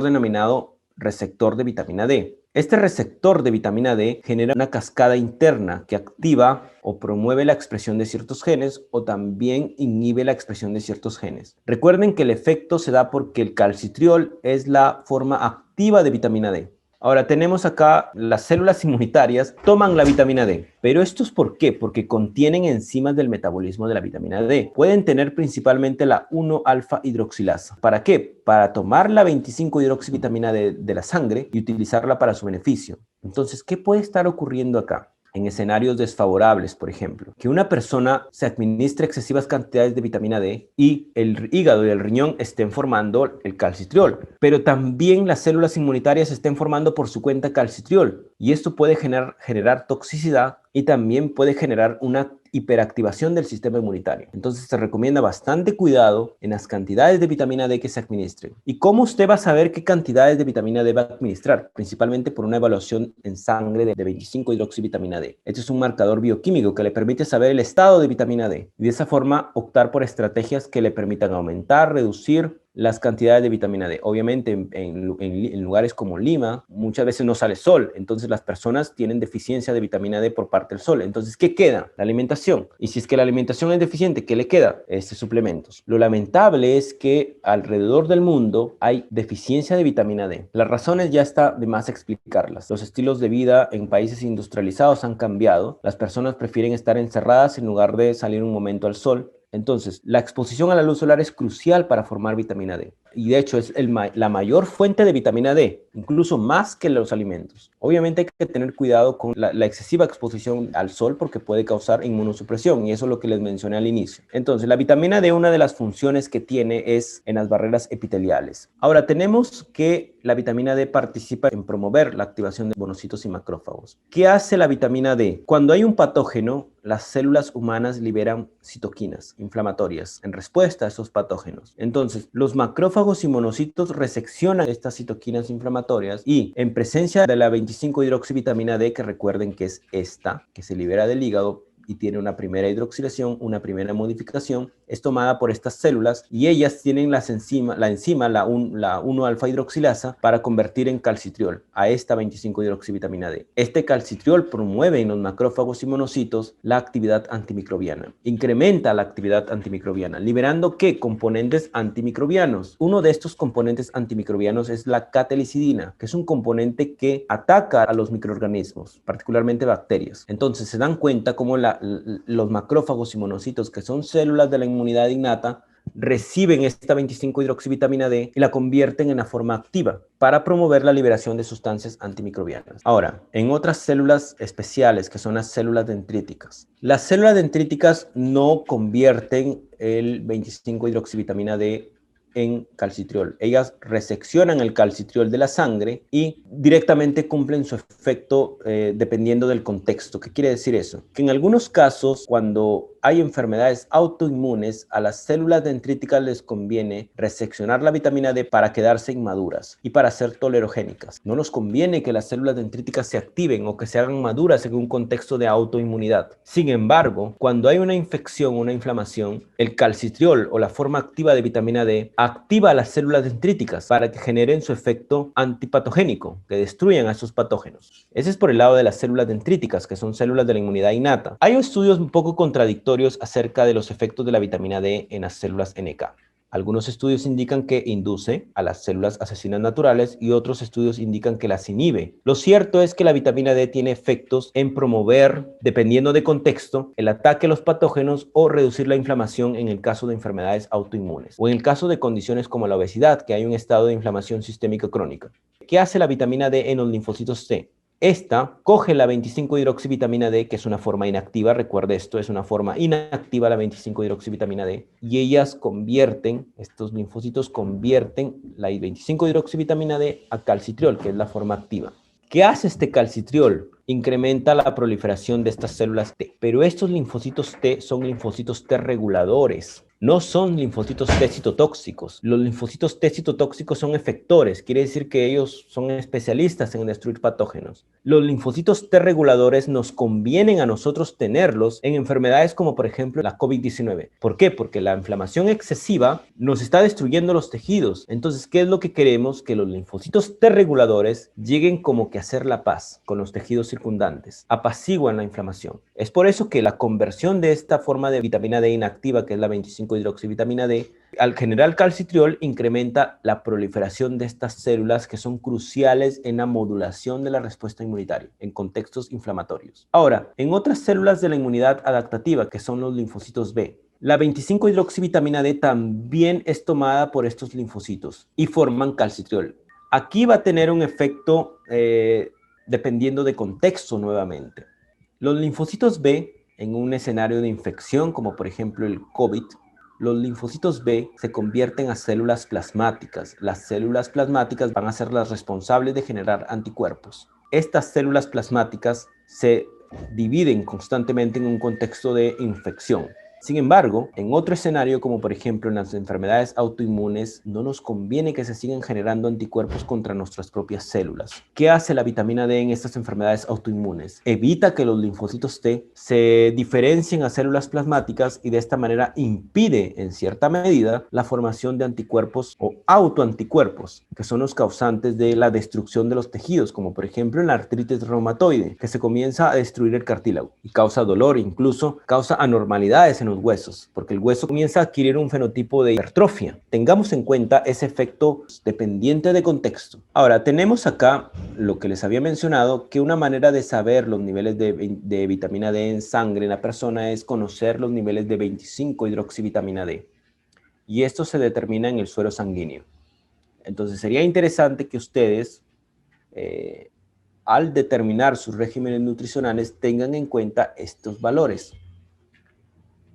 denominado receptor de vitamina D. Este receptor de vitamina D genera una cascada interna que activa o promueve la expresión de ciertos genes o también inhibe la expresión de ciertos genes. Recuerden que el efecto se da porque el calcitriol es la forma activa de vitamina D. Ahora tenemos acá las células inmunitarias toman la vitamina D, pero ¿esto es por qué? Porque contienen enzimas del metabolismo de la vitamina D. Pueden tener principalmente la 1-alfa hidroxilasa. ¿Para qué? Para tomar la 25-hidroxivitamina D de la sangre y utilizarla para su beneficio. Entonces, ¿qué puede estar ocurriendo acá? En escenarios desfavorables, por ejemplo, que una persona se administre excesivas cantidades de vitamina D y el hígado y el riñón estén formando el calcitriol, pero también las células inmunitarias estén formando por su cuenta calcitriol, y esto puede generar toxicidad y también puede generar una hiperactivación del sistema inmunitario. Entonces se recomienda bastante cuidado en las cantidades de vitamina D que se administren. ¿Y cómo usted va a saber qué cantidades de vitamina D va a administrar? Principalmente por una evaluación en sangre de 25-hidroxivitamina D. Este es un marcador bioquímico que le permite saber el estado de vitamina D y de esa forma optar por estrategias que le permitan aumentar, reducir las cantidades de vitamina D. Obviamente en lugares como Lima muchas veces no sale sol, entonces las personas tienen deficiencia de vitamina D por parte del sol. Entonces, ¿qué queda? La alimentación. Y si es que la alimentación es deficiente, ¿qué le queda? Suplementos. Lo lamentable es que alrededor del mundo hay deficiencia de vitamina D. Las razones ya está de más explicarlas. Los estilos de vida en países industrializados han cambiado. Las personas prefieren estar encerradas en lugar de salir un momento al sol. Entonces, la exposición a la luz solar es crucial para formar vitamina D. Y de hecho es la mayor fuente de vitamina D, incluso más que los alimentos. Obviamente hay que tener cuidado con la excesiva exposición al sol porque puede causar inmunosupresión, y eso es lo que les mencioné al inicio. Entonces, la vitamina D, una de las funciones que tiene es en las barreras epiteliales. Ahora, tenemos que la vitamina D participa en promover la activación de monocitos y macrófagos. ¿Qué hace la vitamina D? Cuando hay un patógeno, las células humanas liberan citoquinas inflamatorias en respuesta a esos patógenos. Entonces, los macrófagos y monocitos reseccionan estas citoquinas inflamatorias y en presencia de la 25-hidroxivitamina D, que recuerden que es esta, que se libera del hígado y tiene una primera hidroxilación, una primera modificación, es tomada por estas células y ellas tienen la enzima 1-alfa hidroxilasa para convertir en calcitriol a esta 25-hidroxivitamina D. Este calcitriol promueve en los macrófagos y monocitos la actividad antimicrobiana, incrementa la actividad antimicrobiana, liberando ¿qué? Componentes antimicrobianos. Uno de estos componentes antimicrobianos es la catelicidina, que es un componente que ataca a los microorganismos, particularmente bacterias. Entonces se dan cuenta cómo los macrófagos y monocitos, que son células de la inmunidad innata, reciben esta 25-hidroxivitamina D y la convierten en la forma activa para promover la liberación de sustancias antimicrobianas. Ahora, en otras células especiales, que son las células dendríticas. Las células dendríticas no convierten el 25-hidroxivitamina D en calcitriol. Ellas reseccionan el calcitriol de la sangre y directamente cumplen su efecto dependiendo del contexto. ¿Qué quiere decir eso? Que en algunos casos, cuando hay enfermedades autoinmunes, a las células dendríticas les conviene reseccionar la vitamina D para quedarse inmaduras y para ser tolerogénicas. No nos conviene que las células dendríticas se activen o que se hagan maduras en un contexto de autoinmunidad. Sin embargo, cuando hay una infección, una inflamación, el calcitriol o la forma activa de vitamina D activa a las células dendríticas para que generen su efecto antipatogénico, que destruyan a esos patógenos. Ese es por el lado de las células dendríticas, que son células de la inmunidad innata. Hay estudios un poco contradictorios acerca de los efectos de la vitamina D en las células NK. Algunos estudios indican que induce a las células asesinas naturales y otros estudios indican que las inhibe. Lo cierto es que la vitamina D tiene efectos en promover, dependiendo de contexto, el ataque a los patógenos o reducir la inflamación en el caso de enfermedades autoinmunes o en el caso de condiciones como la obesidad, que hay un estado de inflamación sistémica crónica. ¿Qué hace la vitamina D en los linfocitos T? Esta coge la 25-hidroxivitamina D, que es una forma inactiva, recuerde esto, es una forma inactiva la 25-hidroxivitamina D, y estos linfocitos convierten la 25-hidroxivitamina D a calcitriol, que es la forma activa. ¿Qué hace este calcitriol? Incrementa la proliferación de estas células T, pero estos linfocitos T son linfocitos T reguladores. No son linfocitos T citotóxicos. Los linfocitos T citotóxicos son efectores, quiere decir que ellos son especialistas en destruir patógenos. Los linfocitos T reguladores nos convienen a nosotros tenerlos en enfermedades como por ejemplo la COVID-19. ¿Por qué? Porque la inflamación excesiva nos está destruyendo los tejidos. Entonces, ¿qué es lo que queremos? Que los linfocitos T reguladores lleguen como que a hacer la paz con los tejidos circundantes, apaciguan la inflamación. Es por eso que la conversión de esta forma de vitamina D inactiva, que es la 25 25-hidroxivitamina D, al generar calcitriol incrementa la proliferación de estas células que son cruciales en la modulación de la respuesta inmunitaria en contextos inflamatorios. Ahora, en otras células de la inmunidad adaptativa, que son los linfocitos B, la 25-hidroxivitamina D también es tomada por estos linfocitos y forman calcitriol. Aquí va a tener un efecto dependiendo de contexto nuevamente. Los linfocitos B, en un escenario de infección, como por ejemplo el COVID, los linfocitos B se convierten a células plasmáticas. Las células plasmáticas van a ser las responsables de generar anticuerpos. Estas células plasmáticas se dividen constantemente en un contexto de infección. Sin embargo, en otro escenario, como por ejemplo en las enfermedades autoinmunes, no nos conviene que se sigan generando anticuerpos contra nuestras propias células. ¿Qué hace la vitamina D en estas enfermedades autoinmunes? Evita que los linfocitos T se diferencien a células plasmáticas y de esta manera impide, en cierta medida, la formación de anticuerpos o autoanticuerpos, que son los causantes de la destrucción de los tejidos, como por ejemplo en la artritis reumatoide, que se comienza a destruir el cartílago y causa dolor, incluso causa anormalidades en los huesos, porque el hueso comienza a adquirir un fenotipo de hipertrofia. Tengamos en cuenta ese efecto dependiente de contexto. Ahora, tenemos acá lo que les había mencionado, que una manera de saber los niveles de vitamina D en sangre en la persona es conocer los niveles de 25-hidroxivitamina D. Y esto se determina en el suero sanguíneo. Entonces, sería interesante que ustedes, al determinar sus regímenes nutricionales, tengan en cuenta estos valores.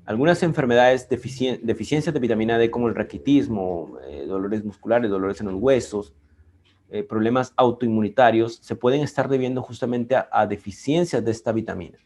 Algunas enfermedades, deficiencias de vitamina D como el raquitismo, dolores musculares, dolores en los huesos, problemas autoinmunitarios, se pueden estar debiendo justamente a deficiencias de esta vitamina.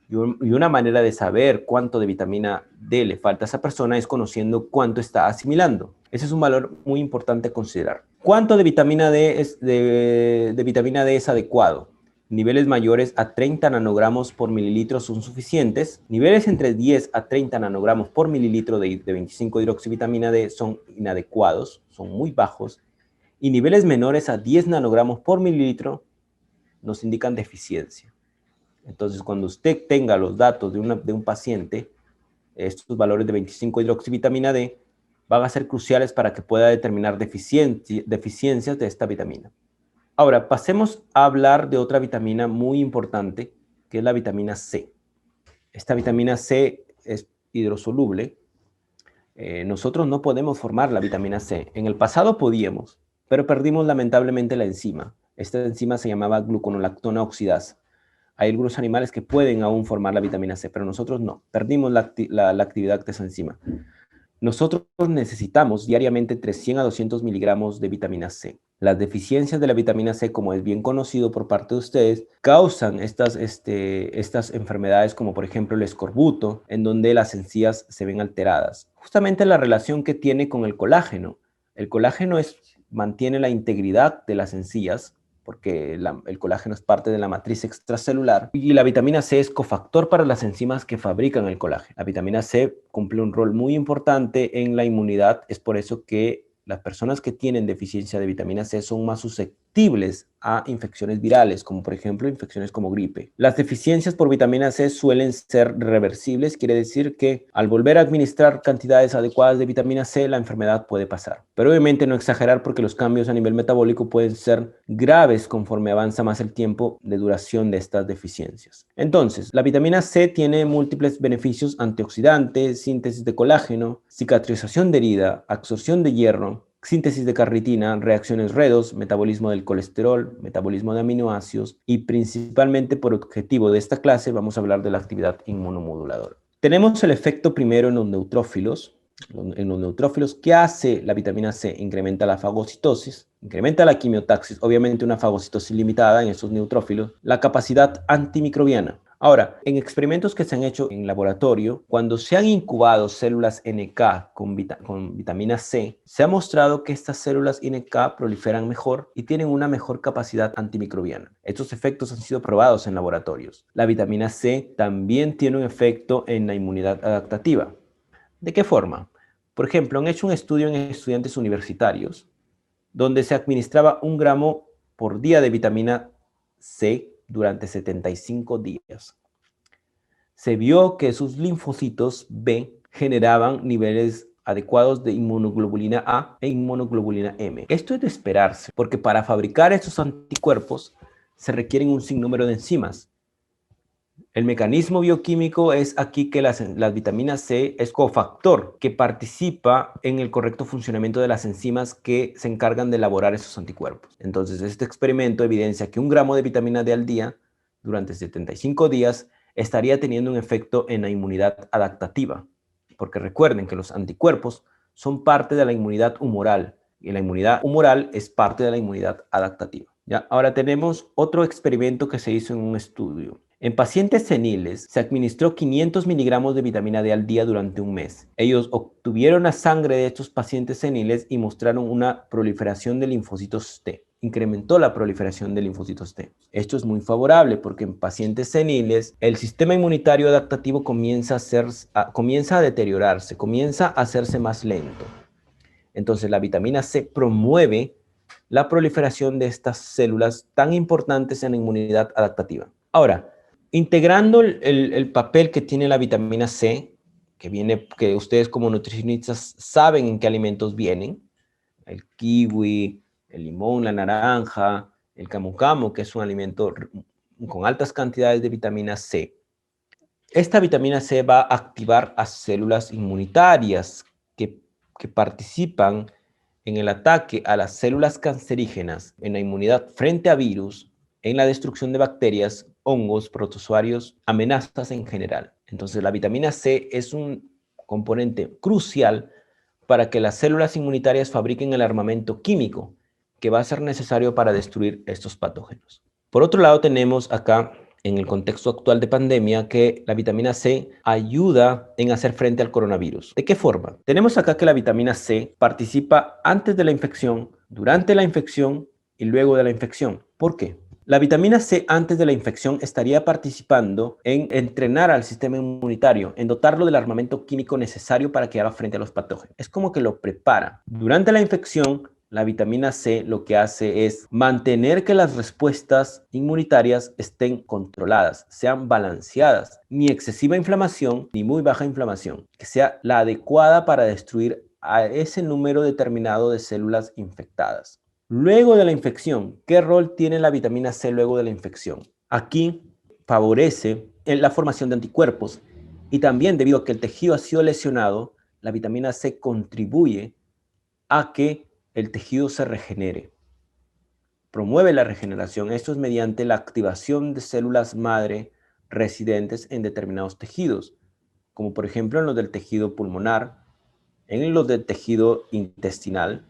Y una manera de saber cuánto de vitamina D le falta a esa persona es conociendo cuánto está asimilando. Ese es un valor muy importante a considerar. ¿Cuánto de vitamina D vitamina D es adecuado? Niveles mayores a 30 nanogramos por mililitro son suficientes. Niveles entre 10 a 30 nanogramos por mililitro de 25-hidroxivitamina D son inadecuados, son muy bajos. Y niveles menores a 10 nanogramos por mililitro nos indican deficiencia. Entonces, cuando usted tenga los datos de un paciente, estos valores de 25-hidroxivitamina D van a ser cruciales para que pueda determinar deficiencias de esta vitamina. Ahora, pasemos a hablar de otra vitamina muy importante, que es la vitamina C. Esta vitamina C es hidrosoluble. Nosotros no podemos formar la vitamina C. En el pasado podíamos, pero perdimos lamentablemente la enzima. Esta enzima se llamaba gluconolactona oxidasa. Hay algunos animales que pueden aún formar la vitamina C, pero nosotros no. Perdimos la actividad de esa enzima. Nosotros necesitamos diariamente entre 100 a 200 miligramos de vitamina C. Las deficiencias de la vitamina C, como es bien conocido por parte de ustedes, causan estas enfermedades como por ejemplo el escorbuto, en donde las encías se ven alteradas. Justamente la relación que tiene con el colágeno. El colágeno mantiene la integridad de las encías, porque el colágeno es parte de la matriz extracelular, y la vitamina C es cofactor para las enzimas que fabrican el colágeno. La vitamina C cumple un rol muy importante en la inmunidad, es por eso que las personas que tienen deficiencia de vitamina C son más susceptibles a infecciones virales, como por ejemplo infecciones como gripe. Las deficiencias por vitamina C suelen ser reversibles, quiere decir que al volver a administrar cantidades adecuadas de vitamina C, la enfermedad puede pasar. Pero obviamente no exagerar porque los cambios a nivel metabólico pueden ser graves conforme avanza más el tiempo de duración de estas deficiencias. Entonces, la vitamina C tiene múltiples beneficios: antioxidantes, síntesis de colágeno, cicatrización de herida, absorción de hierro, síntesis de carnitina, reacciones redox, metabolismo del colesterol, metabolismo de aminoácidos, y principalmente por objetivo de esta clase vamos a hablar de la actividad inmunomoduladora. Tenemos el efecto primero en los neutrófilos. En los neutrófilos, ¿qué hace la vitamina C? Incrementa la fagocitosis, incrementa la quimiotaxis, obviamente una fagocitosis limitada en esos neutrófilos, la capacidad antimicrobiana. Ahora, en experimentos que se han hecho en laboratorio, cuando se han incubado células NK con vitamina C, se ha mostrado que estas células NK proliferan mejor y tienen una mejor capacidad antimicrobiana. Estos efectos han sido probados en laboratorios. La vitamina C también tiene un efecto en la inmunidad adaptativa. ¿De qué forma? Por ejemplo, han hecho un estudio en estudiantes universitarios donde se administraba 1 gramo por día de vitamina C durante 75 días. Se vio que sus linfocitos B generaban niveles adecuados de inmunoglobulina A e inmunoglobulina M. Esto es de esperarse, porque para fabricar estos anticuerpos se requieren un sinnúmero de enzimas. El mecanismo bioquímico es aquí que las vitaminas C es cofactor que participa en el correcto funcionamiento de las enzimas que se encargan de elaborar esos anticuerpos. Entonces, este experimento evidencia que 1 gramo de vitamina D al día durante 75 días estaría teniendo un efecto en la inmunidad adaptativa, porque recuerden que los anticuerpos son parte de la inmunidad humoral y la inmunidad humoral es parte de la inmunidad adaptativa. ¿Ya? Ahora tenemos otro experimento que se hizo en un estudio. En pacientes seniles se administró 500 miligramos de vitamina D al día durante un mes. Ellos obtuvieron la sangre de estos pacientes seniles y mostraron una proliferación de linfocitos T. Incrementó la proliferación de linfocitos T. Esto es muy favorable porque en pacientes seniles el sistema inmunitario adaptativo comienza a deteriorarse, comienza a hacerse más lento. Entonces la vitamina C promueve la proliferación de estas células tan importantes en la inmunidad adaptativa. Ahora, integrando el papel que tiene la vitamina C, que ustedes como nutricionistas saben en qué alimentos vienen, el kiwi, el limón, la naranja, el camu camu, que es un alimento con altas cantidades de vitamina C. Esta vitamina C va a activar a células inmunitarias que participan en el ataque a las células cancerígenas, en la inmunidad frente a virus, en la destrucción de bacterias, hongos, protozoarios, amenazas en general. Entonces, la vitamina C es un componente crucial para que las células inmunitarias fabriquen el armamento químico que va a ser necesario para destruir estos patógenos. Por otro lado, tenemos acá, en el contexto actual de pandemia, que la vitamina C ayuda en hacer frente al coronavirus. ¿De qué forma? Tenemos acá que la vitamina C participa antes de la infección, durante la infección y luego de la infección. ¿Por qué? La vitamina C antes de la infección estaría participando en entrenar al sistema inmunitario, en dotarlo del armamento químico necesario para que haga frente a los patógenos. Es como que lo prepara. Durante la infección, la vitamina C lo que hace es mantener que las respuestas inmunitarias estén controladas, sean balanceadas, ni excesiva inflamación ni muy baja inflamación, que sea la adecuada para destruir a ese número determinado de células infectadas. Luego de la infección, ¿qué rol tiene la vitamina C luego de la infección? Aquí favorece la formación de anticuerpos y también debido a que el tejido ha sido lesionado, la vitamina C contribuye a que el tejido se regenere. Promueve la regeneración. Esto es mediante la activación de células madre residentes en determinados tejidos, como por ejemplo en los del tejido pulmonar, en los del tejido intestinal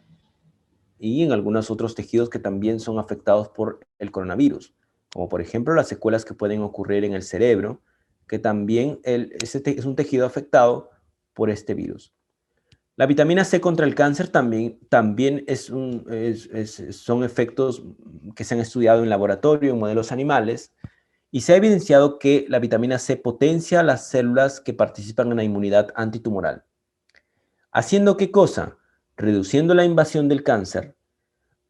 y en algunos otros tejidos que también son afectados por el coronavirus, como por ejemplo las secuelas que pueden ocurrir en el cerebro, que también es un tejido afectado por este virus. La vitamina C contra el cáncer también son efectos que se han estudiado en laboratorio, en modelos animales, y se ha evidenciado que la vitamina C potencia las células que participan en la inmunidad antitumoral. ¿Haciendo qué cosa? Reduciendo la invasión del cáncer,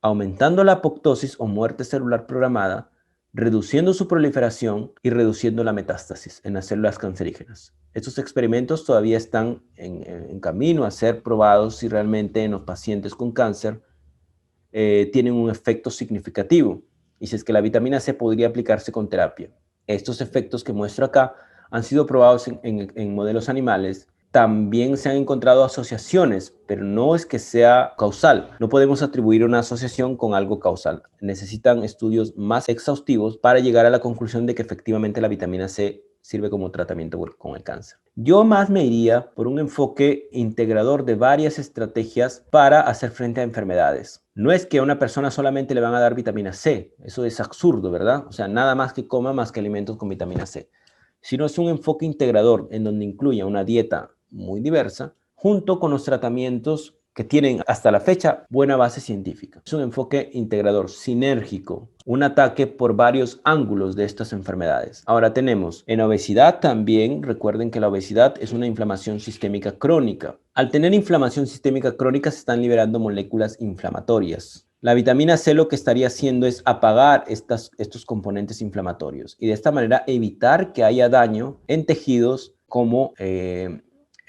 aumentando la apoptosis o muerte celular programada, reduciendo su proliferación y reduciendo la metástasis en las células cancerígenas. Estos experimentos todavía están en camino a ser probados si realmente en los pacientes con cáncer tienen un efecto significativo y si es que la vitamina C podría aplicarse con terapia. Estos efectos que muestro acá han sido probados en modelos animales. También se han encontrado asociaciones, pero no es que sea causal. No podemos atribuir una asociación con algo causal. Necesitan estudios más exhaustivos para llegar a la conclusión de que efectivamente la vitamina C sirve como tratamiento con el cáncer. Yo más me iría por un enfoque integrador de varias estrategias para hacer frente a enfermedades. No es que a una persona solamente le van a dar vitamina C. Eso es absurdo, ¿verdad? O sea, nada más que coma más que alimentos con vitamina C. Sino es un enfoque integrador en donde incluya una dieta muy diversa, junto con los tratamientos que tienen hasta la fecha buena base científica. Es un enfoque integrador, sinérgico, un ataque por varios ángulos de estas enfermedades. Ahora tenemos en obesidad también, recuerden que la obesidad es una inflamación sistémica crónica. Al tener inflamación sistémica crónica se están liberando moléculas inflamatorias. La vitamina C lo que estaría haciendo es apagar estos componentes inflamatorios y de esta manera evitar que haya daño en tejidos como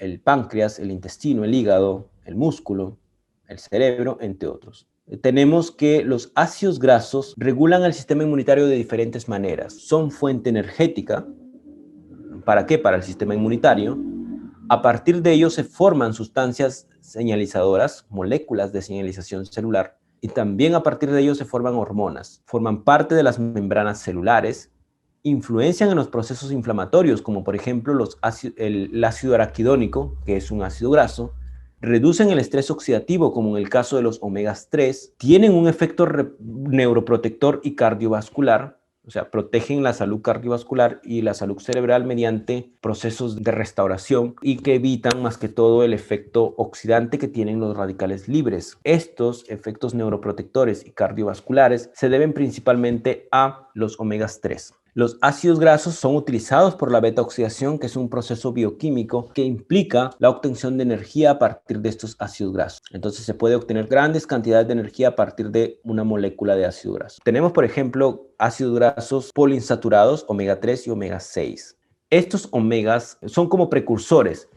el páncreas, el intestino, el hígado, el músculo, el cerebro, entre otros. Tenemos que los ácidos grasos regulan el sistema inmunitario de diferentes maneras. Son fuente energética. ¿Para qué? Para el sistema inmunitario. A partir de ellos se forman sustancias señalizadoras, moléculas de señalización celular, y también a partir de ellos se forman hormonas. Forman parte de las membranas celulares, influencian en los procesos inflamatorios, como por ejemplo el ácido araquidónico, que es un ácido graso, reducen el estrés oxidativo, como en el caso de los omegas 3, tienen un efecto neuroprotector y cardiovascular, o sea, protegen la salud cardiovascular y la salud cerebral mediante procesos de restauración y que evitan más que todo el efecto oxidante que tienen los radicales libres. Estos efectos neuroprotectores y cardiovasculares se deben principalmente a los omegas 3. Los ácidos grasos son utilizados por la beta-oxidación, que es un proceso bioquímico que implica la obtención de energía a partir de estos ácidos grasos. Entonces se puede obtener grandes cantidades de energía a partir de una molécula de ácido graso. Tenemos, por ejemplo, ácidos grasos poliinsaturados, omega 3 y omega 6. Estos omegas son como precursores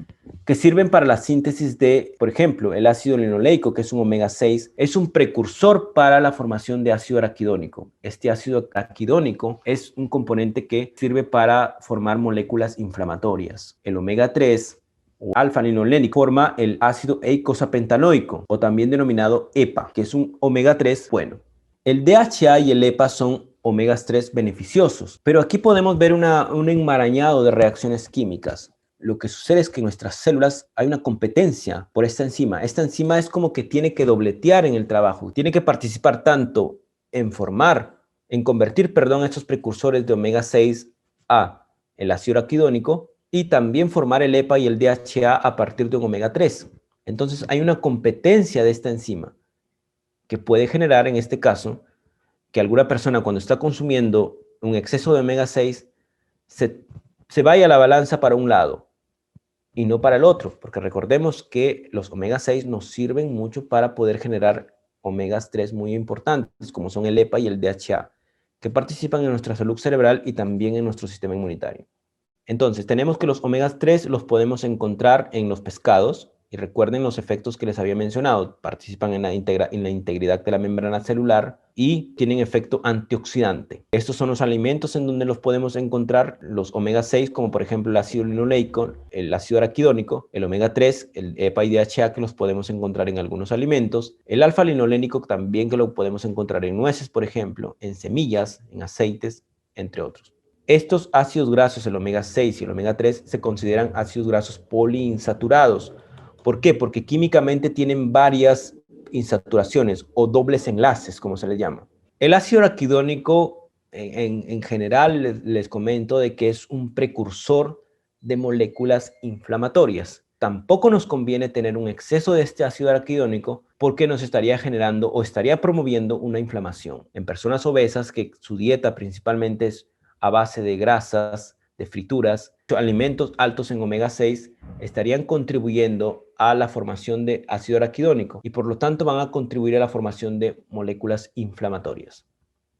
que sirven para la síntesis de, por ejemplo, el ácido linoleico, que es un omega 6, es un precursor para la formación de ácido araquidónico. Este ácido araquidónico es un componente que sirve para formar moléculas inflamatorias. El omega 3 o alfa-linolénico forma el ácido eicosapentanoico, o también denominado EPA, que es un omega 3 bueno. El DHA y el EPA son omegas 3 beneficiosos, pero aquí podemos ver un enmarañado de reacciones químicas. Lo que sucede es que en nuestras células hay una competencia por esta enzima. Esta enzima es como que tiene que dobletear en el trabajo, tiene que participar tanto en convertir estos precursores de omega 6 a el ácido araquidónico y también formar el EPA y el DHA a partir de un omega 3. Entonces hay una competencia de esta enzima que puede generar en este caso que alguna persona cuando está consumiendo un exceso de omega 6 se vaya la balanza para un lado y no para el otro, porque recordemos que los omega 6 nos sirven mucho para poder generar omegas 3 muy importantes, como son el EPA y el DHA, que participan en nuestra salud cerebral y también en nuestro sistema inmunitario. Entonces, tenemos que los omegas 3 los podemos encontrar en los pescados, y recuerden los efectos que les había mencionado, participan en la integridad de la membrana celular y tienen efecto antioxidante. Estos son los alimentos en donde los podemos encontrar, los omega 6, como por ejemplo el ácido linoleico, el ácido araquidónico, el omega 3, el EPA y DHA, que los podemos encontrar en algunos alimentos, el alfa-linolénico también, que lo podemos encontrar en nueces, por ejemplo, en semillas, en aceites, entre otros. Estos ácidos grasos, el omega 6 y el omega 3, se consideran ácidos grasos poliinsaturados. ¿Por qué? Porque químicamente tienen varias insaturaciones o dobles enlaces, como se les llama. El ácido araquidónico, en general, les comento de que es un precursor de moléculas inflamatorias. Tampoco nos conviene tener un exceso de este ácido araquidónico porque nos estaría generando o estaría promoviendo una inflamación. En personas obesas que su dieta principalmente es a base de grasas, de frituras, alimentos altos en omega 6 estarían contribuyendo a la formación de ácido araquidónico y por lo tanto van a contribuir a la formación de moléculas inflamatorias.